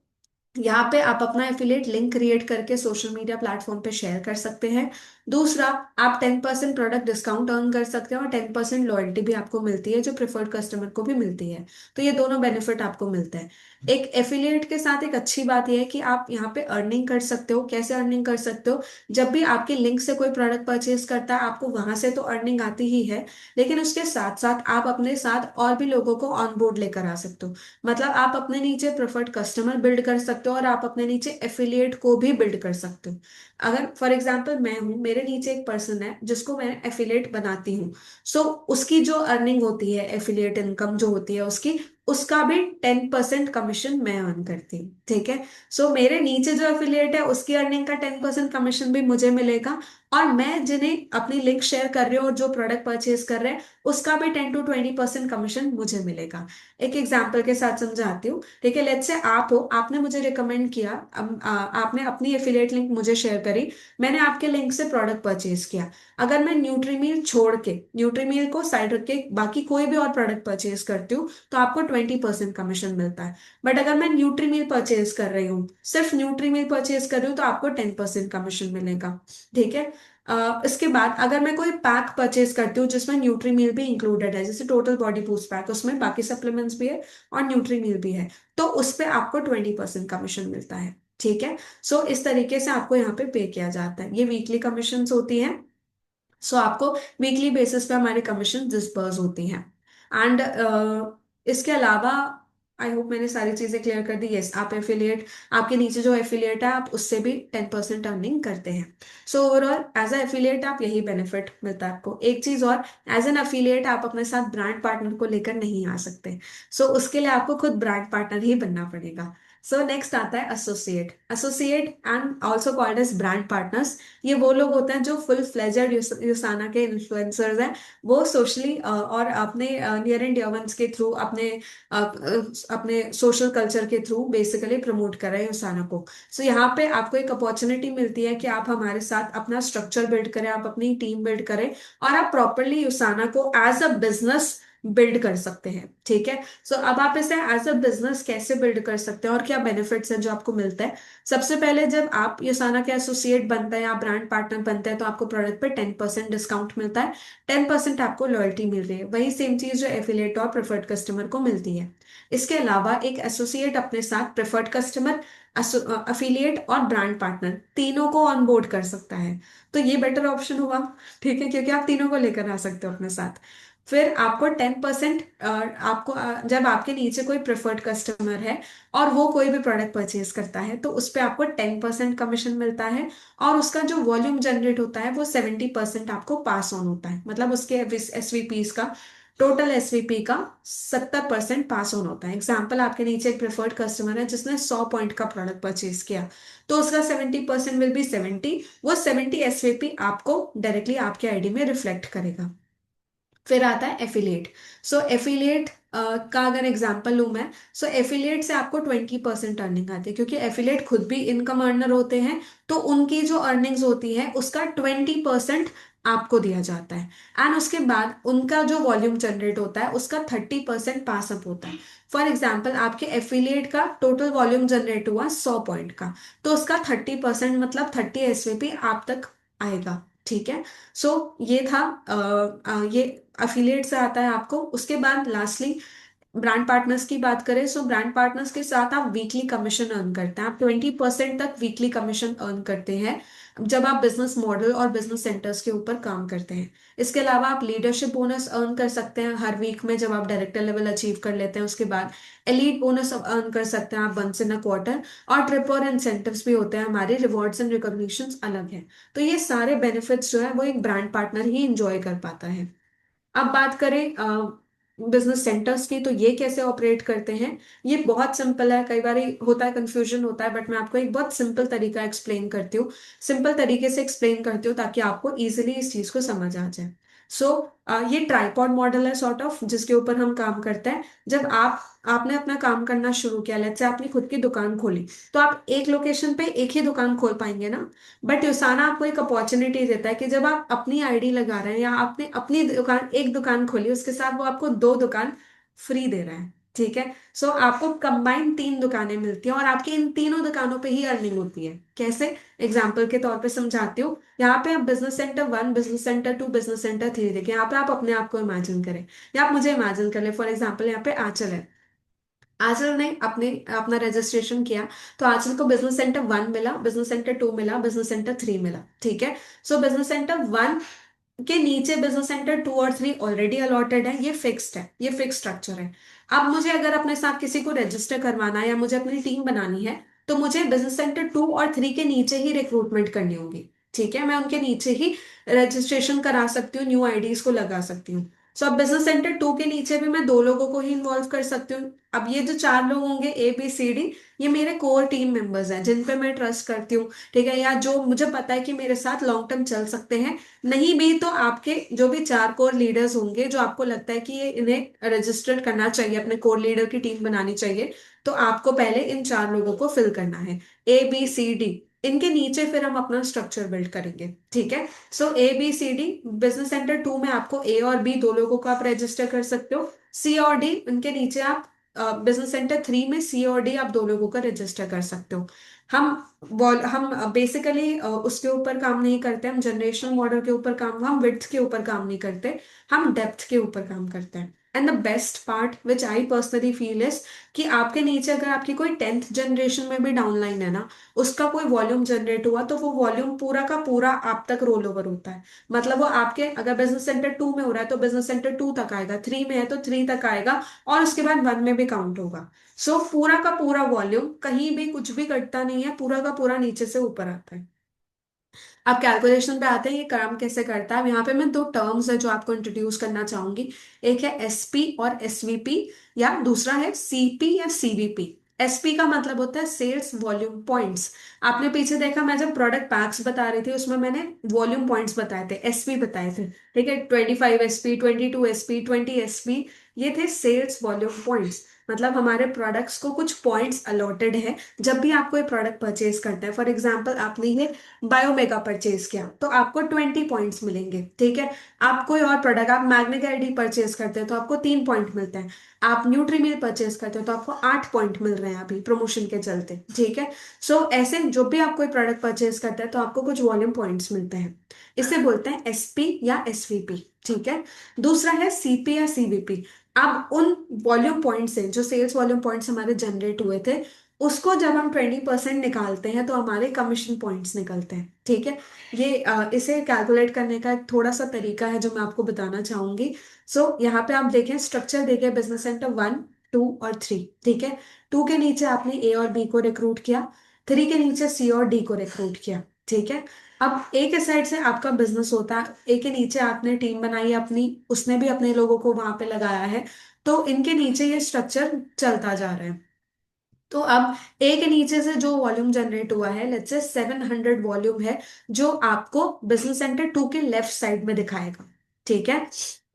Speaker 1: यहाँ पे आप अपना एफिलिएट लिंक क्रिएट करके सोशल मीडिया प्लेटफॉर्म पे शेयर कर सकते हैं। दूसरा, आप 10% प्रोडक्ट डिस्काउंट अर्न कर सकते हैं और 10% लॉयल्टी भी आपको मिलती है, जो प्रिफर्ड कस्टमर को भी मिलती है। तो ये दोनों बेनिफिट आपको मिलते हैं। एक एफिलिएट के साथ एक अच्छी बात यह है कि आप यहाँ पे अर्निंग कर सकते हो। कैसे अर्निंग कर सकते हो? जब भी आपके लिंक से कोई प्रोडक्ट परचेज करता है, आपको वहां से तो अर्निंग आती ही है, लेकिन उसके साथ साथ आप अपने साथ और भी लोगों को ऑन बोर्ड लेकर आ सकते हो। मतलब आप अपने नीचे प्रेफर्ड कस्टमर बिल्ड कर सकते हो और आप अपने नीचे एफिलिएट को भी बिल्ड कर सकते हो। अगर फॉर एग्जांपल मैं हूं, मेरे नीचे एक पर्सन है जिसको मैं एफिलिएट बनाती हूँ। सो उसकी जो अर्निंग होती है, एफिलिएट इनकम जो होती है उसकी, उसका भी 10% कमीशन मैं अर्न करती हूँ। ठीक है, सो मेरे नीचे जो एफिलिएट है उसकी अर्निंग का 10% कमीशन भी मुझे मिलेगा। और मैं जिन्हें अपनी लिंक शेयर कर रही हूँ और जो प्रोडक्ट परचेज कर रहे हैं, उसका भी 10 to 20% कमीशन मुझे मिलेगा। एक एग्जाम्पल के साथ समझाती हूँ। ठीक है, लेट्स से आप हो, आपने मुझे रिकमेंड किया, आपने अपनी एफिलिएट लिंक मुझे शेयर करी, मैंने आपके लिंक से प्रोडक्ट परचेज किया। अगर मैं न्यूट्रीमील छोड़ के, न्यूट्रीमील को साइड रख के बाकी कोई भी और प्रोडक्ट परचेज करती हूँ, तो आपको 20% कमीशन मिलता है। बट अगर मैं न्यूट्रीमील परचेज कर रही हूँ, सिर्फ न्यूट्रीमील परचेज कर रही हूँ, तो आपको 10% कमीशन मिलेगा। ठीक है, इसके बाद अगर मैं कोई पैक परचेज करती हूँ जिसमें न्यूट्री मील भी इंक्लूडेड है, जैसे टोटल बॉडी बूस्ट पैक, उसमें बाकी सप्लीमेंट्स भी है और न्यूट्री मील भी है, तो उस पे आपको 20% कमीशन मिलता है। ठीक है, सो इस तरीके से आपको यहाँ पे पे किया जाता है। ये वीकली कमीशंस होती हैं। सो आपको वीकली बेसिस पे हमारी कमीशन डिस्पर्स होती हैं। एंड इसके अलावा आई होप मैंने सारी चीजें क्लियर कर दी। यस, आप एफिलिएट, आपके नीचे जो एफिलिएट है आप उससे भी 10% अर्निंग करते हैं। So overall as a affiliate आप यही बेनिफिट मिलता है आपको। एक चीज और, एज एन एफिलिएट आप अपने साथ ब्रांड पार्टनर को लेकर नहीं आ सकते। उसके लिए आपको खुद ब्रांड पार्टनर ही बनना पड़ेगा। नेक्स्ट आता है associate. Associate and also called as brand partners. ये वो लोग होते हैं जो फुल फ्लेजेड यूसाना के इन्फ्लुएंसर्स हैं। वो सोशली और अपने नियर एंड डियर वंस के थ्रू, अपने सोशल कल्चर के थ्रू बेसिकली प्रमोट कर रहे हैं यूसाना को। यहाँ पे आपको एक अपॉर्चुनिटी मिलती है कि आप हमारे साथ अपना स्ट्रक्चर बिल्ड करें, आप अपनी टीम बिल्ड करें और आप प्रॉपरली यूसाना को एज अ बिजनेस बिल्ड कर सकते हैं। ठीक है, अब आप इसे एज अ बिजनेस कैसे बिल्ड कर सकते हैं और क्या बेनिफिट्स हैं जो आपको मिलता है। सबसे पहले जब आप यूसाना के एसोसिएट बनते हैं या ब्रांड पार्टनर बनते हैं, तो आपको प्रोडक्ट पे 10% डिस्काउंट मिलता है। 10% आपको लॉयल्टी मिल रही है, वही सेम चीज जो एफिलिएट और प्रेफर्ड कस्टमर को मिलती है। इसके अलावा एक एसोसिएट अपने साथ प्रेफर्ड कस्टमर, अफिलिएट और ब्रांड पार्टनर तीनों को ऑन बोर्ड कर सकता है। तो ये बेटर ऑप्शन हुआ। ठीक है, क्योंकि आप तीनों को लेकर आ सकते हो अपने साथ। फिर आपको 10%, आपको जब आपके नीचे कोई प्रेफर्ड कस्टमर है और वो कोई भी प्रोडक्ट परचेज करता है, तो उस पे आपको 10% कमीशन मिलता है। और उसका जो वॉल्यूम जनरेट होता है वो 70% आपको पास ऑन होता है। मतलब उसके एसवीपीस का, टोटल एसवीपी का 70% पास ऑन होता है। एग्जाम्पल, आपके नीचे एक प्रेफर्ड कस्टमर है जिसने 100 पॉइंट का प्रोडक्ट परचेज किया, तो उसका 70% विल बी 70। वो 70 एसवीपी आपको डायरेक्टली आपके आईडी में रिफ्लेक्ट करेगा। फिर आता है एफिलिएट। एफिलिएट का अगर एग्जांपल लूं मैं, एफिलिएट से आपको 20% अर्निंग आती है, क्योंकि एफिलिएट खुद भी इनकम अर्नर होते हैं। तो उनकी जो अर्निंग्स होती है उसका 20% आपको दिया जाता है। एंड उसके बाद उनका जो वॉल्यूम जनरेट होता है उसका 30% पास अप होता है। फॉर एग्जाम्पल, आपके एफिलिएट का टोटल वॉल्यूम जनरेट हुआ 100 पॉइंट का, तो उसका 30% मतलब 30 एसवीपी आप तक आएगा। ठीक है, ये था ये अफिलिएट से आता है आपको। उसके बाद लास्टली ब्रांड पार्टनर्स की बात करें, सो ब्रांड पार्टनर्स के साथ आप वीकली कमीशन अर्न करते हैं, आप 20% तक वीकली कमीशन अर्न करते हैं जब आप बिजनेस मॉडल और बिजनेस सेंटर्स के ऊपर काम करते हैं। इसके अलावा आप लीडरशिप बोनस अर्न कर सकते हैं हर वीक में, जब आप डायरेक्टर लेवल अचीव कर लेते हैं उसके बाद एलीट बोनस अर्न कर सकते हैं आप वंस इन अ क्वार्टर। और ट्रिप और इंसेंटिव्स भी होते हैं, हमारे रिवॉर्ड्स एंड रिकॉग्निशंस अलग हैं। तो ये सारे बेनिफिट्स जो है वो एक ब्रांड पार्टनर ही इंजॉय कर पाता है। अब बात करें बिजनेस सेंटर्स की, तो ये कैसे ऑपरेट करते हैं। ये बहुत सिंपल है, कई बार होता है कंफ्यूजन होता है, बट मैं आपको एक बहुत सिंपल तरीका एक्सप्लेन करती हूँ, सिंपल तरीके से एक्सप्लेन करती हूँ ताकि आपको इजीली इस चीज को समझ आ जाए। सो ये ट्राइपॉड मॉडल है सॉर्ट ऑफ, जिसके ऊपर हम काम करते हैं। जब आपने अपना काम करना शुरू किया, लेट्स से आपने खुद की दुकान खोली, तो आप एक लोकेशन पे एक ही दुकान खोल पाएंगे ना। बट युसाना आपको एक अपॉर्चुनिटी देता है कि जब आप अपनी आईडी लगा रहे हैं या आपने अपनी दुकान एक दुकान खोली, उसके साथ वो आपको दो दुकान फ्री दे रहा है। ठीक है। सो आपको कंबाइंड तीन दुकानें मिलती हैं और आपकी इन तीनों दुकानों पे ही अर्निंग होती है। कैसे, एग्जाम्पल के तौर पे समझाती हूँ। यहाँ पे आप business centre 1, business centre 2, business centre 3 देखें, यहाँ पे आप अपने आप को इमेजिन करें या आप मुझे इमेजिन कर ले। फॉर एग्जाम्पल यहाँ पे आंचल है, आंचल ने अपने अपना रजिस्ट्रेशन किया, तो आंचल को बिजनेस सेंटर 1 मिला, बिजनेस सेंटर 2 मिला, बिजनेस सेंटर 3 मिला। ठीक है। सो बिजनेस सेंटर 1 के नीचे बिजनेस सेंटर 2 और 3 ऑलरेडी अलॉटेड है, ये फिक्स्ड है, ये फिक्स स्ट्रक्चर है। अब मुझे अगर अपने साथ किसी को रजिस्टर करवाना है या मुझे अपनी टीम बनानी है, तो मुझे बिजनेस सेंटर 2 और 3 के नीचे ही रिक्रूटमेंट करनी होगी। ठीक है, मैं उनके नीचे ही रजिस्ट्रेशन करा सकती हूँ, न्यू आईडीज को लगा सकती हूँ। सो अब बिजनेस सेंटर 2 के नीचे भी मैं दो लोगों को ही इन्वॉल्व कर सकती हूँ। अब ये जो चार लोग होंगे ABCD, ये मेरे कोर टीम मेंबर्स हैं जिन पे मैं ट्रस्ट करती हूँ। ठीक है, या जो मुझे पता है कि मेरे साथ लॉन्ग टर्म चल सकते हैं। नहीं भी तो आपके जो भी चार कोर लीडर्स होंगे, जो आपको लगता है कि ये इन्हें रजिस्टर करना चाहिए, अपने कोर लीडर की टीम बनानी चाहिए, तो आपको पहले इन चार लोगों को फिल करना है, ABCD। इनके नीचे फिर हम अपना स्ट्रक्चर बिल्ड करेंगे। ठीक है। सो ABCD, बिजनेस सेंटर 2 में आपको A और B दो लोगों को आप रजिस्टर कर सकते हो। C और D, उनके नीचे आप बिजनेस सेंटर 3 में C और D आप दो लोगों का रजिस्टर कर सकते हो। हम बेसिकली उसके ऊपर काम नहीं करते, हम जनरेशनल मॉडल के ऊपर काम, हम विड्थ के ऊपर काम नहीं करते, हम डेप्थ के ऊपर काम करते हैं। And the best part which I personally feel is कि आपके नीचे अगर आपकी कोई 10th जनरेशन में भी डाउनलाइन है ना, उसका कोई वॉल्यूम जनरेट हुआ, तो वो वॉल्यूम पूरा का पूरा आप तक रोल ओवर होता है। मतलब वो आपके अगर बिजनेस सेंटर 2 में हो रहा है तो बिजनेस सेंटर 2 तक आएगा, 3 में है तो 3 तक आएगा, और उसके बाद 1 में भी काउंट होगा। सो पूरा का पूरा वॉल्यूम कहीं भी कुछ भी घटता नहीं है, पूरा का पूरा नीचे से ऊपर आता है। अब कैलकुलेशन पे आते हैं, ये काम कैसे करता है। अब यहाँ पे मैं दो टर्म्स है जो आपको इंट्रोड्यूस करना चाहूंगी। एक है SP और SVP, या दूसरा है CP या CVP। SP का मतलब होता है सेल्स वॉल्यूम पॉइंट्स। आपने पीछे देखा, मैं जब प्रोडक्ट पैक्स बता रही थी उसमें मैंने वॉल्यूम पॉइंट्स बताए थे, SP बताए थे। ठीक है, 25 SP, 22 SP, 20 SP, ये थे सेल्स वॉल्यूम पॉइंट्स। मतलब हमारे प्रोडक्ट्स को कुछ पॉइंट्स अलॉटेड है जब भी आप कोई प्रोडक्ट परचेज करते हैं। फॉर एग्जाम्पल, आपने ये बायोमेगा परचेज किया तो आपको 20 पॉइंट्स मिलेंगे। ठीक है। आप कोई और प्रोडक्ट, आप मैग्नेक आईडी परचेज करते हैं तो आपको 3 पॉइंट मिलते हैं। आप न्यूट्रीमिल परचेज करते हो तो आपको 8 पॉइंट मिल रहे हैं अभी प्रमोशन के चलते। ठीक है। सो ऐसे जो भी आप कोई प्रोडक्ट परचेज करते हैं तो आपको कुछ वॉल्यूम पॉइंट्स मिलते हैं। इसे बोलते हैं SP या SVP। ठीक है। दूसरा है CP या CVP। अब उन वॉल्यूम पॉइंट से, जो सेल्स वॉल्यूम पॉइंट्स हमारे जनरेट हुए थे, उसको जब हम 20% निकालते हैं तो हमारे कमीशन पॉइंट्स निकलते हैं। ठीक है। ये इसे कैलकुलेट करने का एक थोड़ा सा तरीका है जो मैं आपको बताना चाहूंगी। यहाँ पे आप देखें, स्ट्रक्चर देखें, बिजनेस सेंटर 1, 2 और 3। ठीक है। 2 के नीचे आपने A और B को रिक्रूट किया, 3 के नीचे C और D को रिक्रूट किया। ठीक है। अब A के साइड से आपका बिजनेस होता है, A के नीचे आपने टीम बनाई अपनी, उसने भी अपने लोगों को वहां पे लगाया है, तो इनके नीचे ये स्ट्रक्चर चलता जा रहा है। तो अब ए के नीचे से जो वॉल्यूम जनरेट हुआ है, लेट्स से 700 वॉल्यूम है, जो आपको बिजनेस सेंटर 2 के लेफ्ट साइड में दिखाएगा। ठीक है।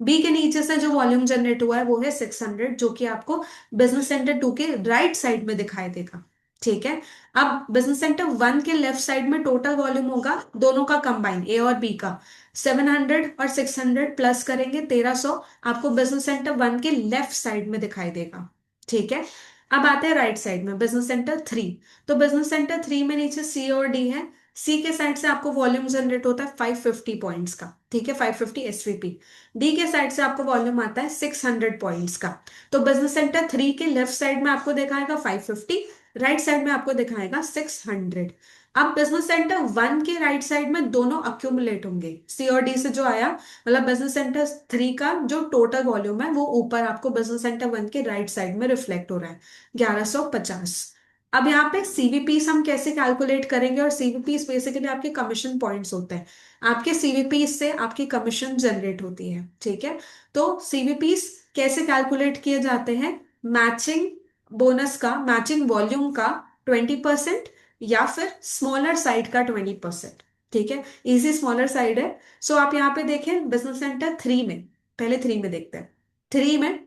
Speaker 1: बी के नीचे से जो वॉल्यूम जनरेट हुआ है वो है 600, जो कि आपको बिजनेस सेंटर 2 के राइट साइड में दिखाई देगा। ठीक है। अब बिजनेस सेंटर 1 के लेफ्ट साइड में टोटल वॉल्यूम होगा दोनों का कंबाइन, ए और बी का, 700 और 600 प्लस करेंगे 1300, आपको बिजनेस सेंटर 1 के लेफ्ट साइड में दिखाई देगा। ठीक है। अब आते हैं राइट साइड में, बिजनेस सेंटर 3। तो बिजनेस सेंटर 3 में नीचे C और D है, सी के साइड से आपको वॉल्यूम जनरेट होता है 550 पॉइंट्स का, ठीक है, 550 एसवीपी। डी के साइड से आपको वॉल्यूम आता है 600 पॉइंट्स का। तो बिजनेस सेंटर 3 के लेफ्ट साइड में आपको दिखाएगा 550, राइट साइड में आपको दिखाएगा 600। अब बिजनेस सेंटर 1 के राइट साइड में दोनों अक्यूमुलेट होंगे, सी और डी से जो आया, मतलब बिजनेस सेंटर 3 का जो टोटल वॉल्यूम है वो ऊपर आपको बिजनेस सेंटर 1 के राइट साइड में रिफ्लेक्ट हो रहा है, 1150। अब यहाँ पे सीवीपीस हम कैसे कैलकुलेट करेंगे, और सीवीपीस बेसिकली आपके कमीशन पॉइंट्स होते हैं। आपके सीवीपीस से आपकी कमीशन जनरेट होती है, ठीक है। तो सीवीपीस कैसे कैलकुलेट किए जाते हैं, मैचिंग बोनस का, मैचिंग वॉल्यूम का 20%, या फिर स्मॉलर साइड का 20%, ठीक है, इजी स्मॉलर साइड है। सो आप यहाँ पे देखें बिजनेस सेंटर 3 में, पहले 3 में देखते हैं। 3 में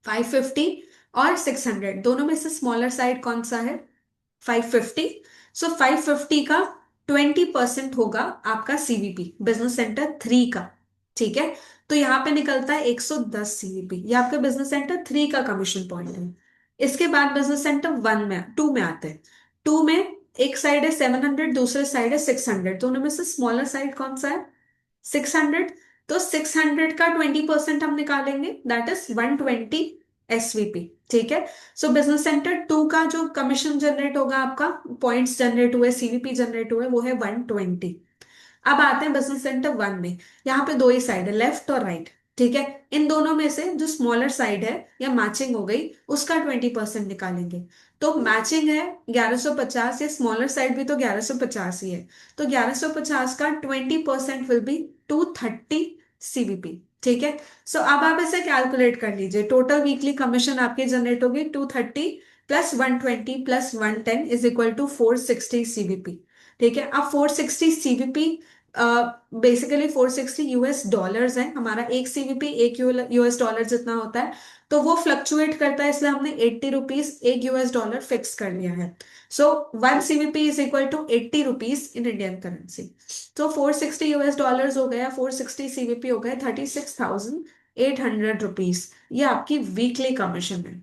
Speaker 1: 550 और 600 दोनों में से स्मॉलर साइड कौन सा है, 550। सो 550 का 20% होगा आपका सीवीपी बिजनेस सेंटर 3 का, ठीक है। तो यहाँ पे निकलता है 110 सीवीपी, ये आपका बिजनेस सेंटर 3 का कमीशन पॉइंट है। इसके बाद बिजनेस सेंटर 1 में 2 में आते हैं। 2 में एक साइड है 700, दूसरे साइड है 600, दोनों में से स्मॉलर साइड कौन सा है, 600। तो 600 का 20% हम निकालेंगे, दैट इज 120 एसवीपी, ठीक है। सो बिजनेस सेंटर 2 का जो कमीशन जनरेट होगा आपका, पॉइंट्स जनरेट हुए, सीवीपी जनरेट हुए, वो है 120। अब आते हैं बिजनेस सेंटर 1 में। यहाँ पे दो ही साइड है, लेफ्ट और राइट, ठीक है। इन दोनों में से जो स्मॉलर साइड है या मैचिंग हो गई, उसका 20% निकालेंगे। तो मैचिंग है 1150, या स्मॉलर साइड भी तो 1150 ही है। तो 1150 का 20% विल बी 230 सीवीपी, ठीक है। सो अब आप इसे कैलकुलेट कर लीजिए, टोटल वीकली कमीशन आपके जनरेट होगी 230 plus 120 plus 110 is equal to 460 CVP, ठीक है। अब 460 सीवीपी बेसिकली 460 यूएस डॉलर्स है, हमारा एक सीवीपी एक यूएस डॉलर जितना होता है। तो वो फ्लक्चुएट करता है, इसलिए हमने 80 रुपीज एक यूएस डॉलर फिक्स कर लिया है। So 1 CVP is equal to 80 rupees in Indian currency. तो 460 यूएस डॉलर्स हो गया, 460 सीवीपी हो गया 36,800 रुपीज, ये आपकी वीकली कमीशन है,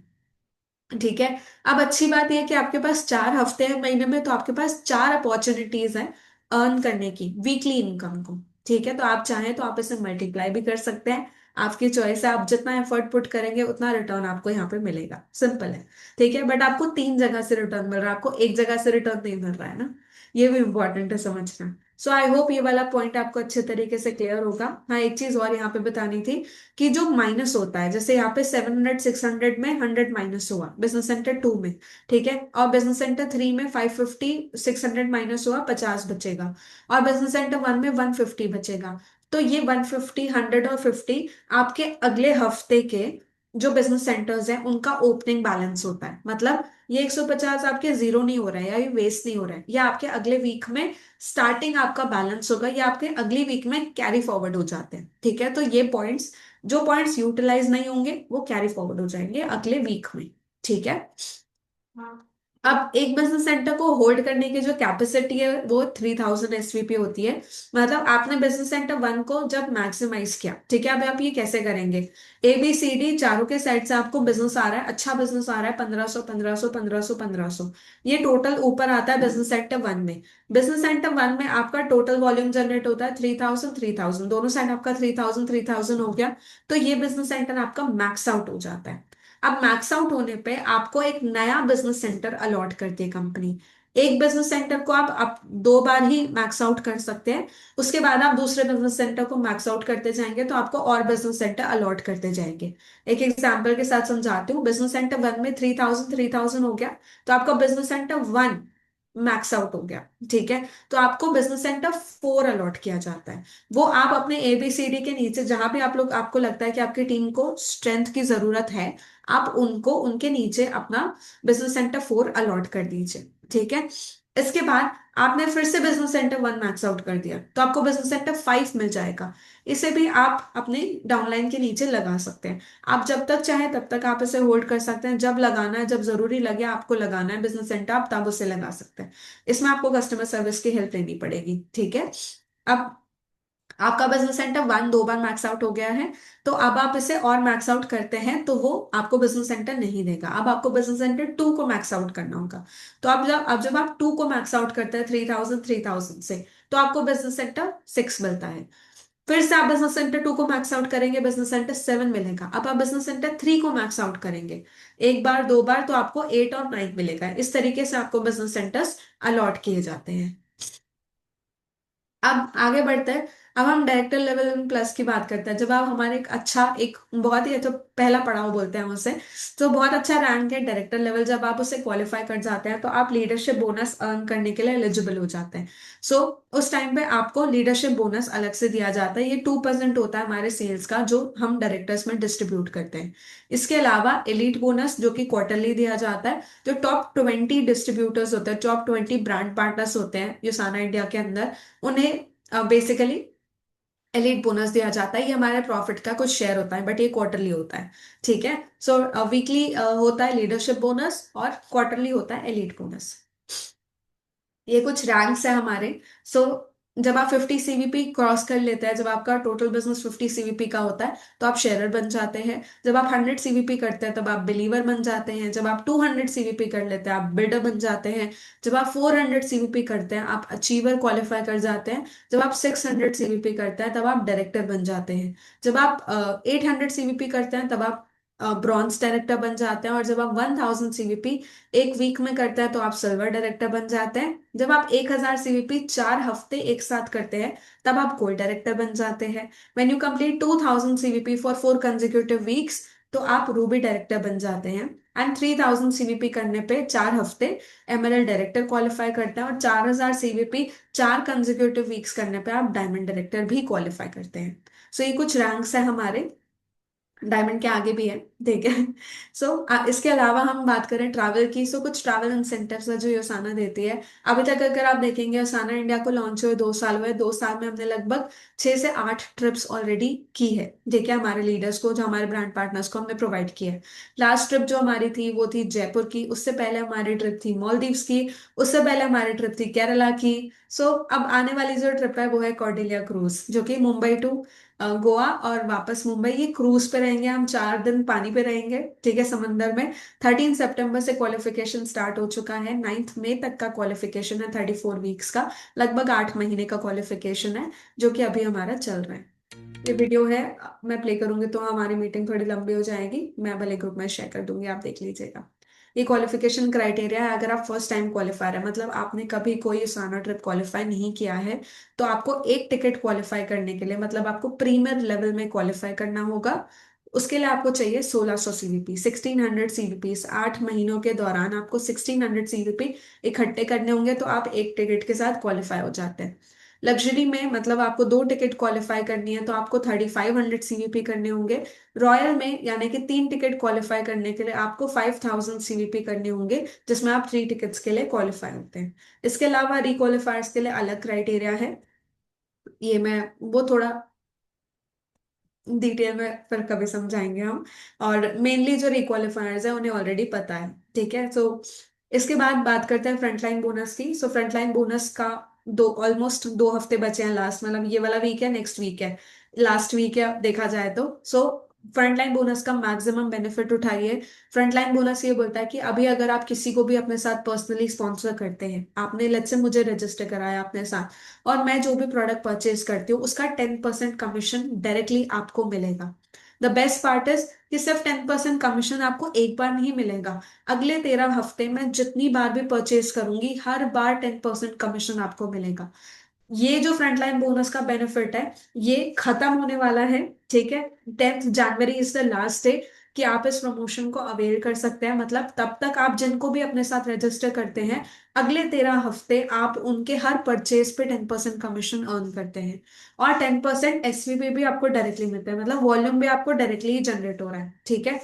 Speaker 1: ठीक है। अब अच्छी बात यह है कि आपके पास 4 हफ्ते हैं महीने में, तो आपके पास 4 अपॉर्चुनिटीज हैं अर्न करने की वीकली इनकम को, ठीक है। तो आप चाहें तो आप इसे मल्टीप्लाई भी कर सकते हैं, आपकी चॉइस है, आप जितना एफर्ट पुट करेंगे उतना रिटर्न आपको यहाँ पे मिलेगा, सिंपल है, ठीक है। बट आपको 3 जगह से रिटर्न मिल रहा है, आपको एक जगह से रिटर्न नहीं मिल रहा है ना, ये भी इंपॉर्टेंट है समझना। सो आई होप ये वाला पॉइंट आपको अच्छे तरीके से क्लियर होगा। हाँ, एक चीज और यहाँ पे बतानी थी, कि जो माइनस होता है, जैसे यहाँ पे 700 600 में 100 माइनस हुआ बिजनेस सेंटर 2 में, ठीक है, और बिजनेस सेंटर 3 में 550 600 माइनस हुआ, 50 बचेगा, और बिजनेस सेंटर 1 में 150 बचेगा। तो ये 150 100 और 50 आपके अगले हफ्ते के जो बिजनेस सेंटर्स हैं उनका ओपनिंग बैलेंस होता है, मतलब ये 150 आपके जीरो नहीं हो रहा है या ये वेस्ट नहीं हो रहा है, ये आपके अगले वीक में स्टार्टिंग आपका बैलेंस होगा, ये आपके अगली वीक में कैरी फॉरवर्ड हो जाते हैं, ठीक है। तो ये पॉइंट्स, जो पॉइंट्स यूटिलाइज नहीं होंगे वो कैरी फॉरवर्ड हो जाएंगे अगले वीक में, ठीक है। हाँ। अब एक बिजनेस सेंटर को होल्ड करने की जो कैपेसिटी है वो 3000 एसवीपी होती है। मतलब आपने बिजनेस सेंटर 1 को जब मैक्सिमाइज किया, ठीक है, अब आप ये कैसे करेंगे, ए बी सी डी चारों के साइड से आपको बिजनेस आ रहा है, अच्छा बिजनेस आ रहा है, 1500 1500 1500 1500, ये टोटल ऊपर आता है बिजनेस सेंटर 1 में। बिजनेस सेंटर 1 में आपका टोटल वॉल्यूम जनरेट होता है 3000 3000, दोनों साइड आपका 3000 3000 हो गया। तो ये बिजनेस सेंटर आपका मैक्स आउट हो जाता है। अब मैक्स आउट होने पे आपको एक नया बिजनेस सेंटर अलॉट करती है कंपनी। एक बिजनेस सेंटर को आप 2 बार ही मैक्स आउट कर सकते हैं, उसके बाद आप दूसरे बिजनेस सेंटर को मैक्स आउट करते जाएंगे तो आपको और बिजनेस सेंटर अलॉट करते जाएंगे। एक एग्जांपल के साथ समझाती हूँ, बिजनेस सेंटर 1 में 3000 हो गया, तो आपका बिजनेस सेंटर 1 मैक्स आउट हो गया, ठीक है। तो आपको बिजनेस सेंटर 4 अलॉट किया जाता है। वो आप अपने एबीसीडी के नीचे जहां भी आप लोग, आपको लगता है कि आपकी टीम को स्ट्रेंथ की जरूरत है, आप उनको उनके नीचे अपना बिजनेस सेंटर 4 अलॉट कर दीजिए, ठीक है। इसके बाद आपने फिर से बिजनेस सेंटर 1 मैक्स आउट कर दिया, तो आपको बिजनेस सेंटर 5 मिल जाएगा। इसे भी आप अपने डाउनलाइन के नीचे लगा सकते हैं। आप जब तक चाहे तब तक आप इसे होल्ड कर सकते हैं, जब लगाना है, जब जरूरी लगे आपको लगाना है बिजनेस सेंटर, आप तब उसे लगा सकते हैं। इसमें आपको कस्टमर सर्विस की हेल्प लेनी पड़ेगी, ठीक है। अब आपका बिजनेस सेंटर 1 2 बार मैक्स आउट हो गया है, तो अब आप इसे और मैक्स आउट करते हैं तो वो आपको बिजनेस सेंटर नहीं देगा। अब आपको बिजनेस सेंटर 2 को मैक्स आउट करना होगा। तो अब जब आप 2 को मैक्स आउट करते हैं 3000 से, तो आपको बिजनेस सेंटर 6 मिलता है। फिर से आप बिजनेस सेंटर 2 को मैक्स आउट करेंगे, बिजनेस सेंटर 7 मिलेगा। अब आप बिजनेस सेंटर 3 को मैक्स आउट करेंगे, एक बार 2 बार, तो आपको 8 और 9 मिलेगा। इस तरीके से आपको बिजनेस सेंटर्स अलॉट किए जाते हैं। अब आगे बढ़ते हैं। अब हम डायरेक्टर लेवल प्लस की बात करते हैं। जब आप हमारे एक बहुत ही अच्छा पहला पड़ाव बोलते हैं उसे, तो बहुत अच्छा रैंक है डायरेक्टर लेवल, जब आप उसे क्वालिफाई कर जाते हैं तो आप लीडरशिप बोनस अर्न करने के लिए एलिजिबल हो जाते हैं। सो उस टाइम पे आपको लीडरशिप बोनस अलग से दिया जाता है। ये 2% होता है हमारे सेल्स का, जो हम डायरेक्टर्स में डिस्ट्रीब्यूट करते हैं। इसके अलावा एलीट बोनस जो कि क्वार्टरली दिया जाता है। जो टॉप 20 डिस्ट्रीब्यूटर्स होते हैं, टॉप 20 ब्रांड पार्टनर्स होते हैं यूसाना इंडिया के अंदर, उन्हें बेसिकली एलिट बोनस दिया जाता है। ये हमारे प्रॉफिट का कुछ शेयर होता है, बट ये क्वार्टरली होता है। ठीक है। सो वीकली होता है लीडरशिप बोनस, और क्वार्टरली होता है एलिट बोनस। ये कुछ रैंक्स है हमारे। सो जब आप 50 सीवीपी क्रॉस कर लेते हैं, जब आपका टोटल बिजनेस 50 सीवीपी का होता है, तो आप शेयरर बन जाते हैं। जब आप 100 सीवीपी करते हैं, तब आप बिलीवर बन जाते हैं। जब आप 200 सीवीपी कर लेते हैं, आप बिल्डर बन जाते हैं। जब आप 400 सीवीपी करते हैं, आप अचीवर क्वालिफाई कर जाते हैं। जब आप 600 सीवीपी करते हैं, तब आप डायरेक्टर बन जाते हैं। जब आप 800 सीवीपी करते हैं, तब आप ब्रॉन्ज डायरेक्टर बन जाते हैं। और जब आप 1000 सीवीपी एक वीक में करते हैं, तो आप सिल्वर डायरेक्टर बन जाते हैं। जब आप 1000 सीवीपी 4 हफ्ते एक साथ करते हैं, तब आप गोल्ड डायरेक्टर बन जाते हैं। When you complete 2000 CVP for 4 consecutive weeks, तो आप रूबी डायरेक्टर बन जाते हैं। एंड 3000 सीवीपी करने पे 4 हफ्ते एमएलएल डायरेक्टर क्वालिफाई करते हैं। और 4000 सीवीपी 4 कंजिक्यूटिव वीक्स करने पे आप डायमंड डायरेक्टर भी क्वालिफाई करते हैं। सो ये कुछ रैंक्स है हमारे। डायमंड के आगे भी है। ठीक है। सो इसके अलावा हम बात करें ट्रैवल की, सो कुछ ट्रैवल इंसेंटिव्स है जो योसाना देती है। अभी तक अगर आप देखेंगे, योसाना इंडिया को लॉन्च हुए 2 साल हुए, 2 साल में हमने लगभग 6 से 8 ट्रिप्स ऑलरेडी की है। ठीक है, हमारे लीडर्स को, जो हमारे ब्रांड पार्टनर्स को हमने प्रोवाइड किया है। लास्ट ट्रिप जो हमारी थी वो थी जयपुर की, उससे पहले हमारी ट्रिप थी मॉलदीव्स की, उससे पहले हमारी ट्रिप थी केरला की। सो अब आने वाली जो ट्रिप है वो है कॉर्डिलिया क्रूज, जो कि मुंबई टू गोवा और वापस मुंबई। ये क्रूज पे रहेंगे हम, 4 दिन पानी पे रहेंगे। ठीक है, समंदर में। 13 सितंबर से क्वालिफिकेशन स्टार्ट हो चुका है, 9 मई तक का क्वालिफिकेशन है, 34 वीक्स का, लगभग 8 महीने का क्वालिफिकेशन है, जो कि अभी हमारा चल रहा है। ये वीडियो है, मैं प्ले करूंगी तो हमारी मीटिंग थोड़ी लंबी हो जाएगी। मैं भले ग्रुप में शेयर कर दूंगी, आप देख लीजिएगा। ये क्वालिफिकेशन क्राइटेरिया है। अगर आप फर्स्ट टाइम क्वालिफायर है, मतलब आपने कभी कोई साना ट्रिप क्वालिफाई नहीं किया है, तो आपको एक टिकट क्वालिफाई करने के लिए, मतलब आपको प्रीमियर लेवल में क्वालिफाई करना होगा। उसके लिए आपको चाहिए 1600 सीवीपी, 1600 सीवीपी। 8 महीनों के दौरान आपको 1600 सीवीपी इकट्ठे करने होंगे, तो आप एक टिकट के साथ क्वालिफाई हो जाते हैं। लग्जरी में मतलब आपको 2 टिकट क्वालिफाई करनी है, तो आपको 3500 सीवीपी करने होंगे। रॉयल में यानी कि 3 टिकट क्वालिफाई करने के लिए आपको 5000 सीवीपी करने होंगे, जिसमें आप 3 टिकट्स के लिए क्वालिफाई होते हैं। इसके अलावा रिक्वालिफायर्स के लिए अलग क्राइटेरिया है। ये मैं वो थोड़ा डिटेल में फिर कभी समझाएंगे हम। और मेनली जो रिक्वालिफायर्स है उन्हें ऑलरेडी पता है। ठीक है। सो इसके बाद बात करते हैं फ्रंटलाइन बोनस की। सो फ्रंटलाइन बोनस का दो ऑलमोस्ट 2 हफ्ते बचे हैं लास्ट, मतलब ये वाला वीक है, नेक्स्ट वीक है, लास्ट वीक है देखा जाए तो। सो फ्रंटलाइन बोनस का मैक्सिमम बेनिफिट उठाइए। फ्रंटलाइन बोनस ये बोलता है कि अभी अगर आप किसी को भी अपने साथ पर्सनली स्पॉन्सर करते हैं, आपने लेट्स से मुझे रजिस्टर कराया अपने साथ, और मैं जो भी प्रोडक्ट परचेज करती हूँ उसका 10% कमीशन डायरेक्टली आपको मिलेगा। द बेस्ट पार्ट इज कि सिर्फ 10% कमीशन आपको एक बार नहीं मिलेगा। अगले 13 हफ्ते में जितनी बार भी परचेज करूंगी, हर बार 10% कमीशन आपको मिलेगा। ये जो फ्रंटलाइन बोनस का बेनिफिट है, ये खत्म होने वाला है। ठीक है। 10 जनवरी इज द लास्ट डे कि आप इस प्रमोशन को अवेल कर सकते हैं। मतलब तब तक आप जिनको भी अपने साथ रजिस्टर करते हैं, अगले 13 हफ्ते आप उनके हर परचेज पे 10% कमीशन अर्न करते हैं। और 10% एसवीपी भी आपको डायरेक्टली मिलता है, मतलब वॉल्यूम भी आपको डायरेक्टली ही जनरेट हो रहा है। ठीक है।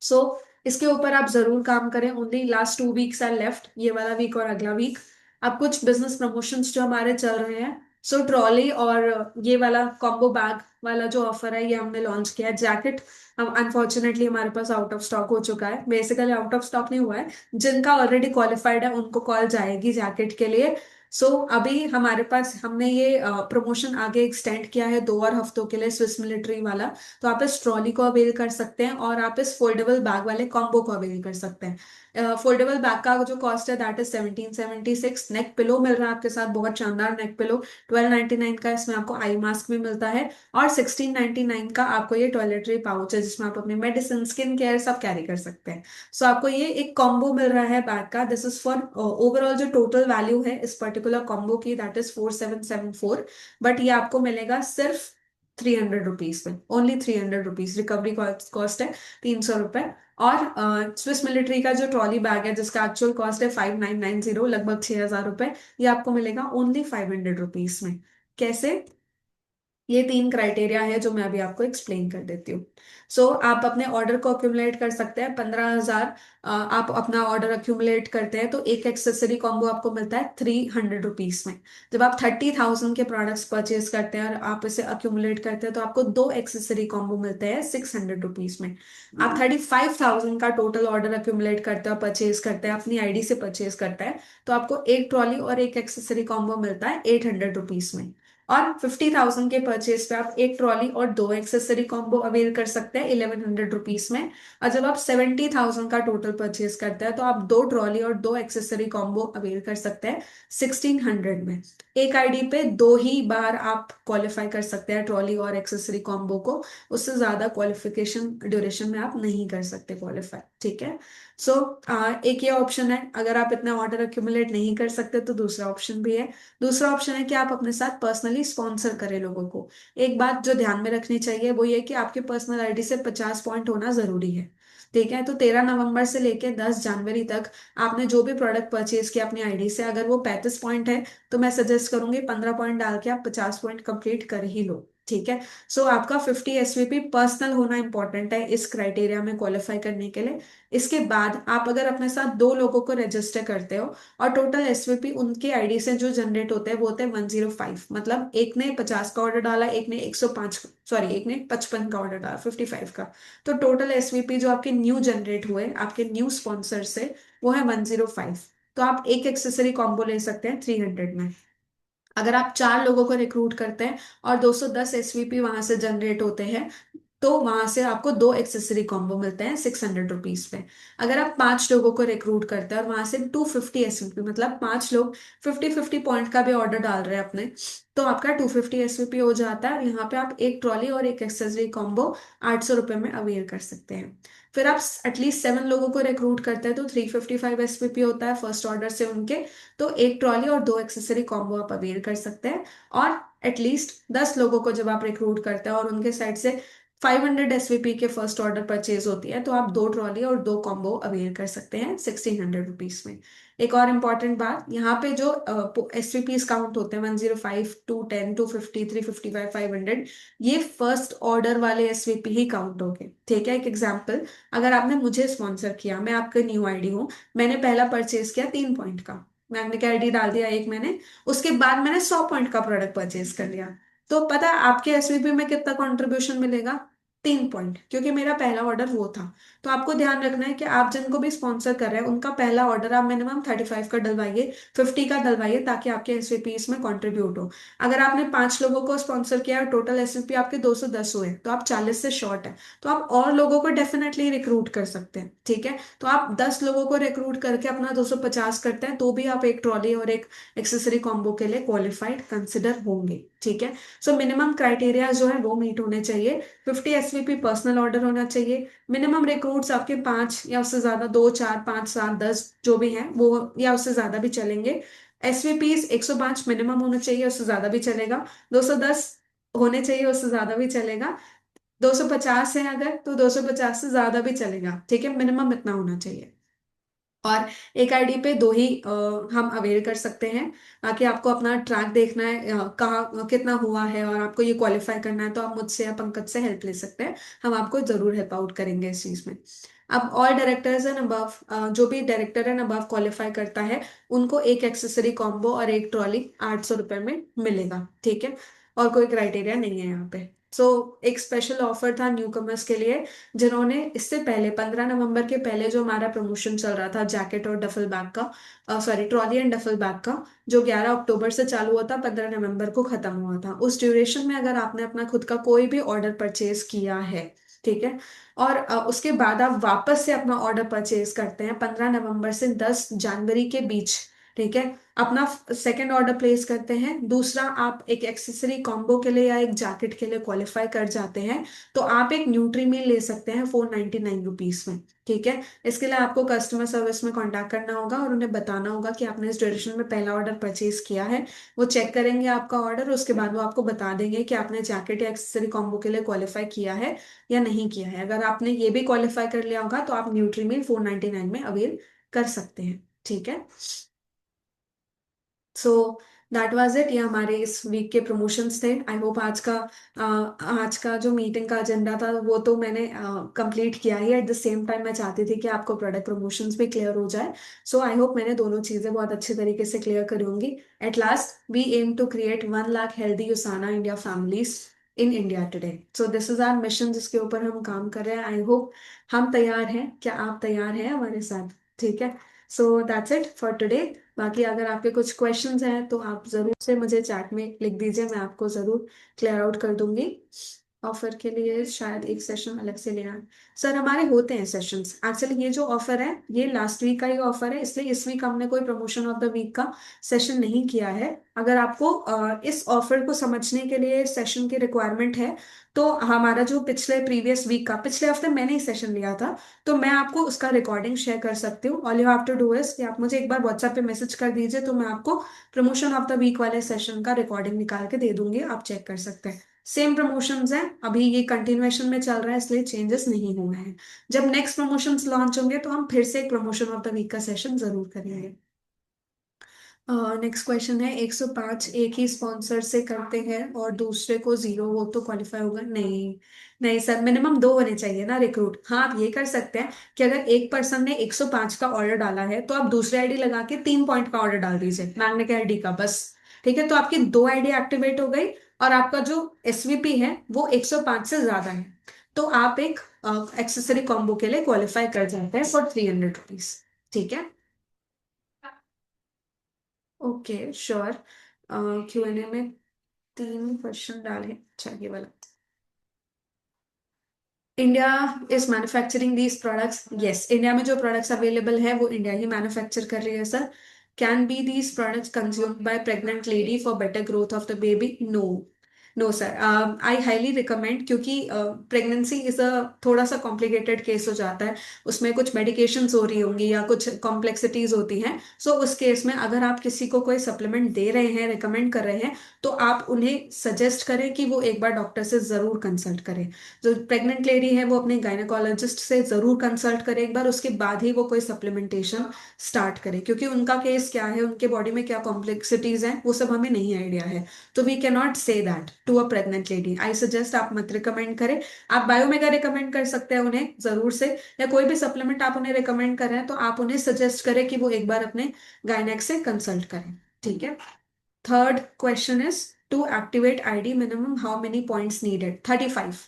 Speaker 1: सो इसके ऊपर आप जरूर काम करें। Only last 2 weeks are left, ये वाला वीक और अगला वीक। अब कुछ बिजनेस प्रमोशंस जो हमारे चल रहे हैं। सो ट्रॉली और ये वाला कॉम्बो बैग वाला जो ऑफर है, ये हमने लॉन्च किया है। जैकेट हम अनफॉर्चुनेटली हमारे पास आउट ऑफ स्टॉक हो चुका है। बेसिकली आउट ऑफ स्टॉक नहीं हुआ है, जिनका ऑलरेडी क्वालिफाइड है उनको कॉल जाएगी जैकेट के लिए। सो अभी हमारे पास हमने ये प्रमोशन आगे एक्सटेंड किया है 2 और हफ्तों के लिए, स्विस मिलिट्री वाला। तो आप इस ट्रॉली को अवेल कर सकते हैं और आप इस फोल्डेबल बैग वाले कॉम्बो को अवेल कर सकते हैं। फोल्डेबल बैग का जो कॉस्ट है दैट इज 1776। नेक पिलो मिल रहा है आपके साथ, बहुत शानदार नेक पिलो। 1299 का इसमें आपको आई मास्क भी मिलता है। और 1699 का आपको ये टॉयलेटरी पाउच है जिसमें आप अपनी मेडिसिन, स्किन केयर सब कैरी कर सकते हैं। सो आपको ये एक कॉम्बो मिल रहा है बैग का। दिस इज फॉर ओवरऑल जो टोटल वैल्यू है इस पर्टिकुलर कॉम्बो की दैट इज 4774। बट ये आपको मिलेगा सिर्फ 300 रुपीज में, ओनली 300 रुपीज। रिकवरी कॉस्ट है 300 रुपए। और स्विस मिलिट्री का जो ट्रॉली बैग है जिसका एक्चुअल कॉस्ट है 5990, लगभग 6000 रुपए, ये आपको मिलेगा ओनली 500 रुपीज में। कैसे? ये 3 क्राइटेरिया है जो मैं अभी आपको एक्सप्लेन कर देती हूँ। आप अपने ऑर्डर को अक्यूमुलेट कर सकते हैं 15,000। आप अपना ऑर्डर अक्यूमुलेट करते हैं तो एक एक्सेसरी कॉम्बो आपको मिलता है 300 रुपीज में। जब आप 30,000 के प्रोडक्ट्स परचेज करते हैं और आप इसे अक्यूमुलेट करते हैं तो आपको 2 एक्सेसरी कॉम्बो मिलते हैं 600 रुपीज में। आप 35,000 का टोटल ऑर्डर अक्यूमुलेट करते हैं और परचेज करते हैं, अपनी आईडी से परचेज करते हैं, तो आपको एक ट्रॉली और एक एक्सेसरी कॉम्बो मिलता है 800 रुपीज में। और 50,000 के परचेज पे आप एक ट्रॉली और 2 एक्सेसरी कॉम्बो अवेल कर सकते हैं 1100 रुपीज में। और जब आप 70,000 का टोटल परचेज करते हैं तो आप 2 ट्रॉली और 2 एक्सेसरी कॉम्बो अवेल कर सकते हैं 1600 में। एक आईडी पे 2 ही बार आप क्वालिफाई कर सकते हैं ट्रॉली और एक्सेसरी कॉम्बो को, उससे ज्यादा क्वालिफिकेशन ड्यूरेशन में आप नहीं कर सकते क्वालिफाई, ठीक है। सो एक ये ऑप्शन है, अगर आप इतना ऑर्डर अक्यूमुलेट नहीं कर सकते तो दूसरा ऑप्शन भी है। दूसरा ऑप्शन है कि आप अपने साथ पर्सनली स्पॉन्सर करें लोगों को। एक बात जो ध्यान में रखनी चाहिए वो ये कि आपके पर्सनल आईडी से 50 पॉइंट होना जरूरी है, ठीक है। तो 13 नवंबर से लेकर 10 जनवरी तक आपने जो भी प्रोडक्ट परचेज किया अपनी आईडी से, अगर वो 35 पॉइंट है तो मैं सजेस्ट करूंगी 15 पॉइंट डाल के आप 50 पॉइंट कंप्लीट कर ही लो, ठीक है। आपका 50 एसवीपी पर्सनल होना इंपॉर्टेंट है इस क्राइटेरिया में क्वालिफाई करने के लिए। इसके बाद आप अगर अपने साथ 2 लोगों को रजिस्टर करते हो और टोटल एसवीपी उनके आईडी से जो जनरेट होते हैं वो होते हैं 105, मतलब एक ने 50 का ऑर्डर डाला, एक ने 105, सॉरी एक ने 55 का ऑर्डर डाला, 55 का। तो टोटल एसवीपी जो आपके न्यू जनरेट हुए आपके न्यू स्पॉन्सर से वो है 105। तो आप एक एक्सेसरी कॉम्बो ले सकते हैं 300 में। अगर आप 4 लोगों को रिक्रूट करते हैं और 210 एसवीपी वहां से जनरेट होते हैं तो वहां से आपको 2 एक्सेसरी कॉम्बो मिलते हैं 600 रुपीज पे। अगर आप 5 लोगों को रिक्रूट करते हैं और वहां से 250 एसवीपी, मतलब 5 लोग 50-50 पॉइंट का भी ऑर्डर डाल रहे हैं अपने, तो आपका 250 एसवीपी हो जाता है। और यहाँ पे आप एक ट्रॉली और एक एक्सेसरी कॉम्बो 800 रुपये में अवेयर कर सकते हैं। फिर आप एटलीस्ट 7 लोगों को रिक्रूट करते हैं तो 355 एसवीपी होता है फर्स्ट ऑर्डर से उनके। तो एक ट्रॉली और 2 एक्सेसरी कॉम्बो आप अवेयर कर सकते हैं। और एटलीस्ट 10 लोगों को जब आप रिक्रूट करते हैं और उनके साइड से 500 एसवीपी के फर्स्ट ऑर्डर परचेज होती है तो आप 2 ट्रॉली और 2 कॉम्बो अवेयर कर सकते हैं 1600 रुपीज में। एक और इम्पॉर्टेंट बात, यहाँ पे जो एसवीपीज काउंट होते हैं 105, 210, 250, 355, 500, ये फर्स्ट ऑर्डर वाले एसवीपी ही काउंट होंगे, ठीक है। एक एग्जाम्पल, अगर आपने मुझे स्पॉन्सर किया, मैं आपका न्यू आईडी हूँ, मैंने पहला परचेज किया 3 पॉइंट का, मैंने क्या आईडी डाल दिया एक मैंने, उसके बाद मैंने 100 पॉइंट का प्रोडक्ट परचेज कर लिया, तो पता है आपके एसवीपी में कितना कंट्रीब्यूशन मिलेगा? 3 पॉइंट, क्योंकि मेरा पहला ऑर्डर वो था। तो आपको ध्यान रखना है कि आप जिनको भी स्पॉन्सर कर रहे हैं उनका पहला ऑर्डर आप मिनिमम 35 का डलवाइए, 50 का डलवाइए, ताकि आपके एसवीपी इसमें कंट्रीब्यूट हो। अगर आपने 5 लोगों को स्पॉन्सर किया और टोटल एसवीपी आपके 210 हुए तो आप 40 से शॉर्ट है, तो आप और लोगों को डेफिनेटली रिक्रूट कर सकते हैं, ठीक है। तो आप 10 लोगों को रिक्रूट करके अपना 250 करते हैं तो भी आप एक ट्रॉली और एक एक्सेसरी कॉम्बो के लिए क्वालिफाइड कंसिडर होंगे, ठीक है। मिनिमम क्राइटेरिया जो है वो मीट होने चाहिए। 50 एसवीपी पर्सनल ऑर्डर होना चाहिए। मिनिमम रिक्रूट्स आपके 5 या उससे ज्यादा, 2, 4, 5, 7, 10 जो भी हैं वो, या उससे ज्यादा भी चलेंगे। एसवीपीज 105 मिनिमम होना चाहिए, उससे ज्यादा भी चलेगा। 210 होने चाहिए, उससे ज्यादा भी चलेगा। 250 है अगर तो 250 से ज्यादा भी चलेगा, ठीक है, मिनिमम इतना होना चाहिए। और एक आईडी पे 2 ही हम अवेयर कर सकते हैं, ताकि आपको अपना ट्रैक देखना है कहाँ कितना हुआ है और आपको ये क्वालिफाई करना है तो आप मुझसे या पंकज से हेल्प ले सकते हैं। हम आपको जरूर हेल्प आउट करेंगे इस चीज में। अब ऑल डायरेक्टर्स एंड अबव, जो भी डायरेक्टर एंड अबव क्वालिफाई करता है उनको एक एक्सेसरी कॉम्बो और एक ट्रॉली 800 रुपये में मिलेगा, ठीक है। और कोई क्राइटेरिया नहीं है यहाँ पे। सो एक स्पेशल ऑफर था न्यू कमर्स के लिए, जिन्होंने इससे पहले 15 नवंबर के पहले जो हमारा प्रमोशन चल रहा था जैकेट और डफल बैग का, sorry trolley and duffel bag का, जो 11 अक्टूबर से चालू हुआ था, 15 नवंबर को खत्म हुआ था। उस ड्यूरेशन में अगर आपने अपना खुद का कोई भी ऑर्डर परचेज किया है, ठीक है, और उसके बाद आप वापस से अपना ऑर्डर परचेज करते हैं 15 नवंबर से 10 जनवरी के बीच, ठीक है, अपना सेकंड ऑर्डर प्लेस करते हैं, दूसरा आप एक एक्सेसरी कॉम्बो के लिए या एक जैकेट के लिए क्वालिफाई कर जाते हैं, तो आप एक न्यूट्री मील ले सकते हैं 499 रुपीज में, ठीक है। इसके लिए आपको कस्टमर सर्विस में कांटेक्ट करना होगा और उन्हें बताना होगा कि आपने इस ड्यूरेशन में पहला ऑर्डर परचेज किया है। वो चेक करेंगे आपका ऑर्डर, उसके बाद वो आपको बता देंगे कि आपने जैकेट या एक्सेसरी कॉम्बो के लिए क्वालिफाई किया है या नहीं किया है। अगर आपने ये भी क्वालिफाई कर लिया होगा तो आप न्यूट्री मील 499 में अवेल कर सकते हैं, ठीक है। सो दैट वाज इट, ये हमारे इस वीक के प्रमोशंस थे। आई होप आज का जो मीटिंग का एजेंडा था वो तो मैंने कंप्लीट किया ही। एट द सेम टाइम मैं चाहती थी कि आपको प्रोडक्ट प्रमोशंस भी क्लियर हो जाए। सो आई होप मैंने दोनों चीजें बहुत अच्छे तरीके से क्लियर करी होंगी। At last we aim to create 1 lakh healthy Usana India families in India today. So this is our mission जिसके ऊपर हम काम कर रहे हैं। आई होप हम तैयार हैं, क्या आप तैयार हैं हमारे साथ? ठीक है। So that's it for today. बाकी अगर आपके कुछ क्वेश्चंस हैं तो आप जरूर से मुझे चैट में लिख दीजिए, मैं आपको जरूर क्लियर आउट कर दूंगी। ऑफर के लिए शायद एक सेशन अलग से लेना है। सर हमारे होते हैं सेशंस, एक्चुअली ये जो ऑफर है ये लास्ट वीक का ही ऑफर है, इसलिए इस वीक हमने कोई प्रमोशन ऑफ द वीक का सेशन नहीं किया है। अगर आपको इस ऑफर को समझने के लिए सेशन की रिक्वायरमेंट है तो हमारा जो पिछले प्रीवियस वीक का, पिछले हफ्ते मैंने ही सेशन लिया था, तो मैं आपको उसका रिकॉर्डिंग शेयर कर सकती हूँ। All you have to do is कि आप मुझे एक बार व्हाट्सएप पे मैसेज कर दीजिए, तो मैं आपको प्रमोशन ऑफ द वीक वाले सेशन का रिकॉर्डिंग निकाल के दे दूंगी, आप चेक कर सकते हैं। सेम प्रमोशंस हैं, अभी ये कंटिन्यूएशन में चल रहा है इसलिए चेंजेस नहीं हुए हैं। जब नेक्स्ट प्रमोशंस लॉन्च होंगे तो हम फिर से एक प्रमोशन ऑफ द वीक का सेशन जरूर करेंगे। नेक्स्ट क्वेश्चन है, 105 एक ही स्पॉन्सर से करते हैं और दूसरे को 0, वो तो क्वालिफाई होगा नहीं? नहीं सर, मिनिमम 2 होने चाहिए ना रिक्रूट। हाँ आप ये कर सकते हैं कि अगर एक पर्सन ने 105 का ऑर्डर डाला है तो आप दूसरे आईडी लगा के 3 पॉइंट का ऑर्डर डाल दीजिए मैग्नेक आईडी का, बस। ठीक है, तो आपकी 2 आईडी एक्टिवेट हो गई और आपका जो एसवीपी है वो 105 से ज्यादा है, तो आप एक एक्सेसरी कॉम्बो के लिए क्वालिफाई कर जाते हैं फॉर 300 रुपीज। ठीक है। Okay sure. Q&A में 3 क्वेश्चन डाले, अच्छा ये वाला। India is manufacturing these products, yes India में जो प्रोडक्ट्स अवेलेबल है वो इंडिया ही मैन्युफैक्चर कर रही है sir. Can be these products consumed by pregnant lady for better growth of the baby? No, no sir. I highly recommend, क्योंकि pregnancy is a थोड़ा सा कॉम्प्लिकेटेड केस हो जाता है, उसमें कुछ मेडिकेशंस हो रही होंगी या कुछ कॉम्प्लेक्सिटीज होती हैं। सो उस केस में अगर आप किसी को कोई सप्लीमेंट दे रहे हैं, रिकमेंड कर रहे हैं, तो आप उन्हें सजेस्ट करें कि वो एक बार डॉक्टर से जरूर कंसल्ट करें। जो प्रेग्नेंट लेडी है वो अपने गायनेकोलॉजिस्ट से जरूर कंसल्ट करे एक बार, उसके बाद ही वो कोई सप्लीमेंटेशन स्टार्ट करे, क्योंकि उनका केस क्या है, उनके बॉडी में क्या कॉम्प्लेक्सिटीज हैं, वो सब हमें नहीं आइडिया है। तो we can not say that to a pregnant lady. I suggest आप मत रिकमेंड करें। आप बायोमेगा रिकमेंड कर सकते हैं उन्हें जरूर से, या कोई भी सप्लीमेंट आप उन्हें रिकमेंड कर रहे हैं तो आप उन्हें सजेस्ट करें कि वो एक बार अपने गायनेक से कंसल्ट करें। ठीक है। Third question is, to activate ID minimum how many points needed? 35।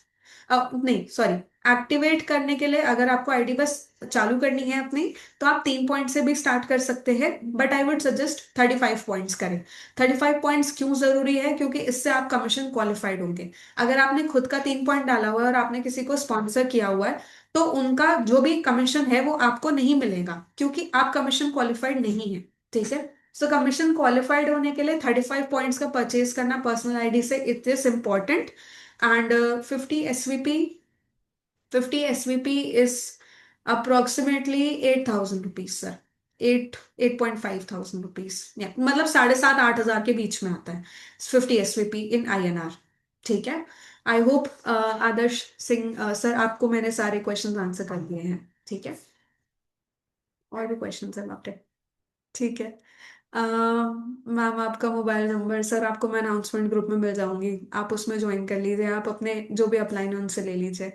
Speaker 1: नहीं सॉरी, एक्टिवेट करने के लिए अगर आपको आईडी बस चालू करनी है अपनी, तो आप 3 पॉइंट से भी स्टार्ट कर सकते हैं, but I would suggest 35 points करें। 35 पॉइंट्स क्यों जरूरी है? क्योंकि इससे आप कमीशन क्वालिफाइड होंगे। अगर आपने खुद का 3 पॉइंट डाला हुआ है और आपने किसी को स्पॉन्सर किया हुआ है, तो उनका जो भी कमीशन है वो आपको नहीं मिलेगा, क्योंकि आप कमीशन क्वालिफाइड नहीं है। ठीक है। सो कमीशन क्वालिफाइड होने के लिए 35 पॉइंट्स का परचेज करना पर्सनल आईडी से it is important. And 50 SVP, 50 SVP is approximately 8,000 rupees sir. 8.5 thousand rupees, मतलब 7,500-8,000 के बीच में आता है 50 एसवीपी इन INR। ठीक है। I hope Adarsh Singh sir, आपको मैंने सारे क्वेश्चन आंसर कर दिए हैं। ठीक है। और भी क्वेश्चन है आपके? ठीक है। मैम आपका मोबाइल नंबर सर आपको मैं अनाउंसमेंट ग्रुप में मिल जाऊंगी, आप उसमें ज्वाइन कर लीजिए, आप अपने जो भी अपलाइन है उनसे ले लीजिए।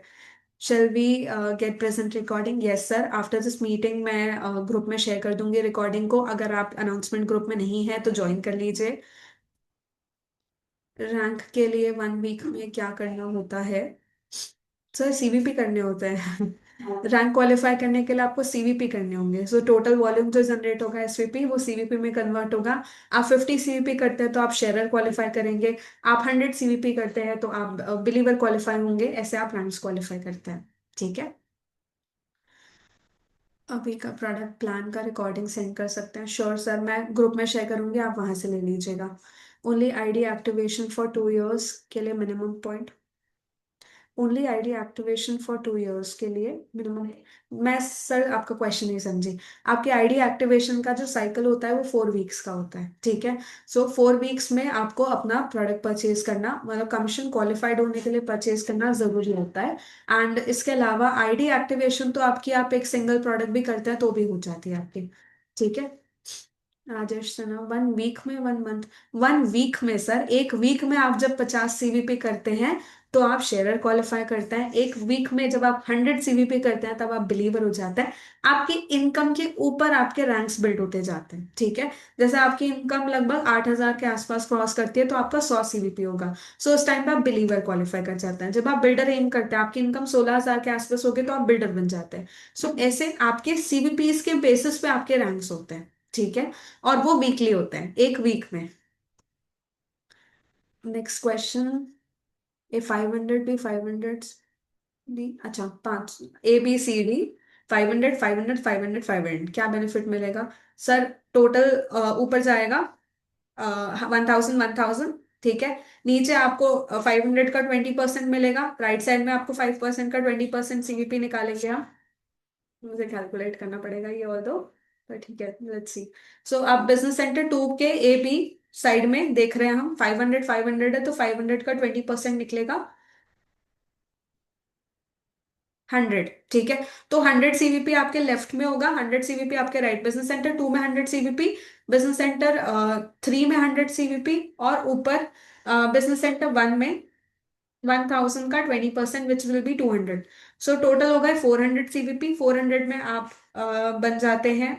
Speaker 1: Shall we get present recording? Yes sir, after this meeting मैं ग्रुप में शेयर कर दूंगी रिकॉर्डिंग को, अगर आप अनाउंसमेंट ग्रुप में नहीं है तो ज्वाइन कर लीजिए। रैंक के लिए 1 वीक में क्या करना होता है? सर सीवीपी करने होते हैं। रैंक क्वालिफाई करने के लिए आपको सीवीपी करने होंगे। सो टोटल वॉल्यूम जो जनरेट होगा एसवीपी, वो सीवीपी में कन्वर्ट होगा। आप 50 सीवीपी करते हैं तो आप शेयरर क्वालिफाई करेंगे। आप 100 सीवीपी करते हैं तो आप बिलीवर क्वालिफाई होंगे। ऐसे आप रैंक्स क्वालिफाई करते हैं। ठीक है। अभी का प्रोडक्ट प्लान का रिकॉर्डिंग सेंड कर सकते हैं? श्योर सर, मैं ग्रुप में शेयर करूंगी, आप वहां से ले लीजिएगा। Only ID activation for 2 years के लिए minimum point. Only ID activation for 2 years के लिए मिनिमम। मैं सर आपका क्वेश्चन नहीं समझी। आपके आईडी एक्टिवेशन का जो साइकिल होता है वो 4 वीक्स का होता है, ठीक है। सो 4 वीक्स में आपको अपना प्रोडक्ट परचेज करना, मतलब कमीशन क्वालिफाइड होने के लिए परचेज करना जरूरी होता है। एंड इसके अलावा आईडी एक्टिवेशन तो आपकी, आप एक सिंगल प्रोडक्ट भी करते हैं तो भी हो जाती है आपकी। ठीक है। राजेश सिन्हा, 1 वीक में 1 मंथ? 1 वीक में सर, एक वीक में आप जब 50 सीवीपी करते हैं तो आप शेयरर क्वालिफाई करते हैं। एक वीक में जब आप 100 सीवीपी करते हैं तब आप बिलीवर हो जाते हैं। आपकी इनकम के ऊपर आपके रैंक्स बिल्ड होते जाते हैं, ठीक है। जैसे आपकी इनकम लगभग 8,000 के आसपास क्रॉस करती है तो आपका 100 सीवीपी होगा। सो उस टाइम पे आप बिलीवर क्वालिफाई कर जाते हैं। जब आप बिल्डर एम करते हैं, आपकी इनकम 16,000 के आसपास होगी तो आप बिल्डर बन जाते हैं। सो ऐसे आपके सीवीपीज के बेसिस पे आपके रैंक्स होते हैं, ठीक है। और वो वीकली होते हैं, एक वीक में। Next question. ए 500 भी 500 डी, अच्छा 5, ABCD 500 500 500 500, क्या बेनिफिट मिलेगा? सर टोटल ऊपर जाएगा 1,000 1,000, ठीक है। नीचे आपको 500 का 20% मिलेगा। राइट साइड में आपको 5% का 20% सीवीपी निकालेंगे हम। मुझे कैलकुलेट करना पड़ेगा ये और दो, पर ठीक है, लेट्स सी। सो आप बिजनेस सेंटर 2 के AB साइड में देख रहे हैं, हम 500 500 है तो 500 का 20% निकलेगा 100, ठीक है। तो 100 सीवीपी आपके लेफ्ट में होगा, 100 सीवीपी आपके राइट। बिजनेस सेंटर 2 में 100 सीवीपी, बिजनेस सेंटर 3 में 100 सीवीपी, और ऊपर बिजनेस सेंटर 1 में 1,000 का 20% which will be 200। So total हो गए 400 सीवीपी। 400 में आप बन जाते हैं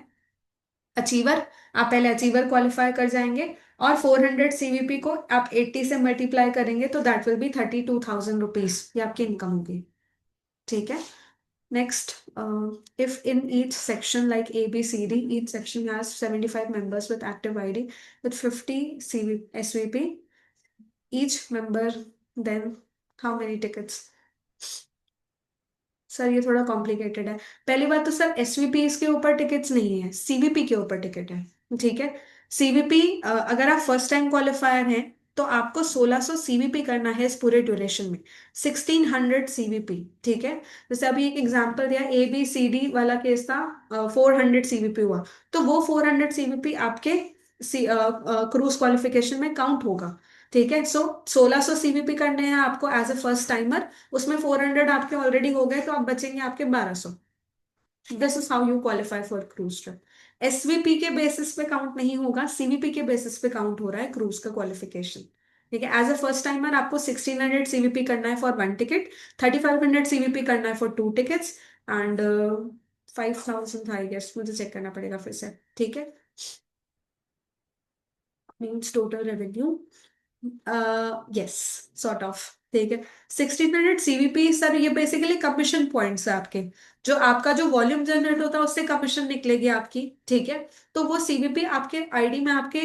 Speaker 1: अचीवर। आप पहले अचीवर क्वालिफाई कर जाएंगे, और 400 सीवीपी को आप 80 से मल्टीप्लाई करेंगे तो दैट विल बी 32,000 रुपीज, ये आपकी इनकम होगी, ठीक है। Next, if in each section like A, B, C, D, each section has 75 members with active ID with 50 SVP, each member, then how many tickets? Sir ये थोड़ा complicated है। पहली बात तो सर एसवीपी के ऊपर टिकट्स नहीं है, सीवीपी के ऊपर टिकट है, ठीक है। सीवीपी, अगर आप फर्स्ट टाइम क्वालिफायर हैं तो आपको 1600 सीवीपी करना है इस पूरे ड्यूरेशन में। 1600 सीवीपी, ठीक है। जैसे अभी एक एग्जांपल दिया, ABCD वाला केस था, 400 सीवीपी हुआ, तो वो 400 सीवीपी आपके क्रूज क्वालिफिकेशन में काउंट होगा, ठीक है। सो 1600 सीवीपी करने हैं आपको एज ए फर्स्ट टाइमर, उसमें 400 आपके ऑलरेडी हो गए तो आप बचेंगे आपके 1200। This is how you qualify for cruise trip. SVP के बेसिस पे काउंट नहीं होगा, सीवीपी के बेसिस पे काउंट हो रहा है क्रूज का क्वालिफिकेशन, ठीक है। एज अ फर्स्ट टाइमर आपको 1600 सीवीपी करना है फॉर 1 टिकट, 3500 सीवीपी करना है फॉर 2 टिकट्स, एंड 5,000 था आई गेस, मुझे चेक करना पड़ेगा फिर से, ठीक है। Means total revenue, yes, sort of, ठीक है। 1600 सीवीपी सर, ये बेसिकली कमीशन पॉइंट्स है आपके। जो आपका जो वॉल्यूम जनरेट होता है उससे कमीशन निकलेगी आपकी, ठीक है। तो वो सीवीपी आपके आईडी में, आपके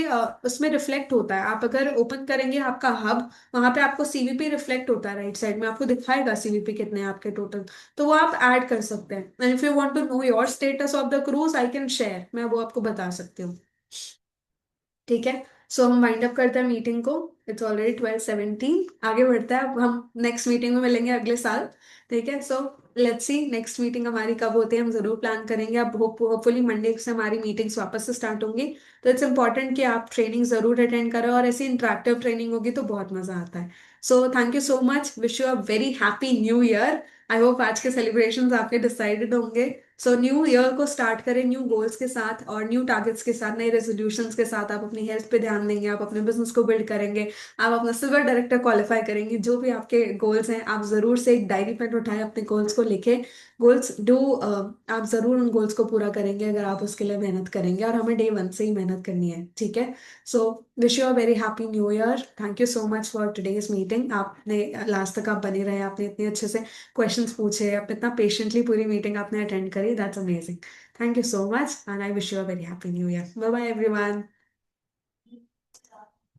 Speaker 1: उसमें रिफ्लेक्ट होता है। आप अगर ओपन करेंगे आपका हब, वहां पे आपको सीवीपी रिफ्लेक्ट होता है, राइट साइड में आपको दिखाएगा सीवीपी कितने हैं आपके टोटल। तो वो आप ऐड कर सकते हैं। And if you want to know your status of the cruise, I can share, मैं वो आपको बता सकती हूँ, ठीक है। सो हम वाइंड अप करते हैं मीटिंग को। इट्स ऑलरेडी 12:17, आगे बढ़ता है। अब हम नेक्स्ट मीटिंग में मिलेंगे अगले साल, ठीक है। So let's see next meeting हमारी कब होती है, हम जरूर प्लान करेंगे। अब होपफुली मंडे से हमारी मीटिंग्स वापस से स्टार्ट होंगी। तो इट्स इंपॉर्टेंट कि आप ट्रेनिंग जरूर अटेंड करें, और ऐसी इंटरेक्टिव ट्रेनिंग होगी तो बहुत मजा आता है। So thank you so much, wish you a very happy new year. I hope आज के सेलिब्रेशंस आपके डिसाइडेड होंगे। सो न्यू ईयर को स्टार्ट करें न्यू गोल्स के साथ और न्यू टारगेट्स के साथ, नए रेजोल्यूशंस के साथ। आप अपनी हेल्थ पे ध्यान देंगे, आप अपने बिजनेस को बिल्ड करेंगे, आप अपना सिल्वर डायरेक्टर क्वालिफाई करेंगे, जो भी आपके गोल्स हैं आप जरूर से एक डायरी पेन उठाएं, अपने गोल्स को लिखे। गोल्स डू आप जरूर उन गोल्स को पूरा करेंगे अगर आप उसके लिए मेहनत करेंगे, और हमें डे वन से ही मेहनत करनी है, ठीक है। So wish you a very happy new year. Thank you so much for today's meeting. आपने लास्ट तक आप बने रहे, आपने इतने अच्छे से क्वेश्चंस पूछे, आप इतना पेशेंटली पूरी मीटिंग आपने अटेंड करी, that's amazing. Thank you so much and I wish you a very happy new year. Bye bye everyone.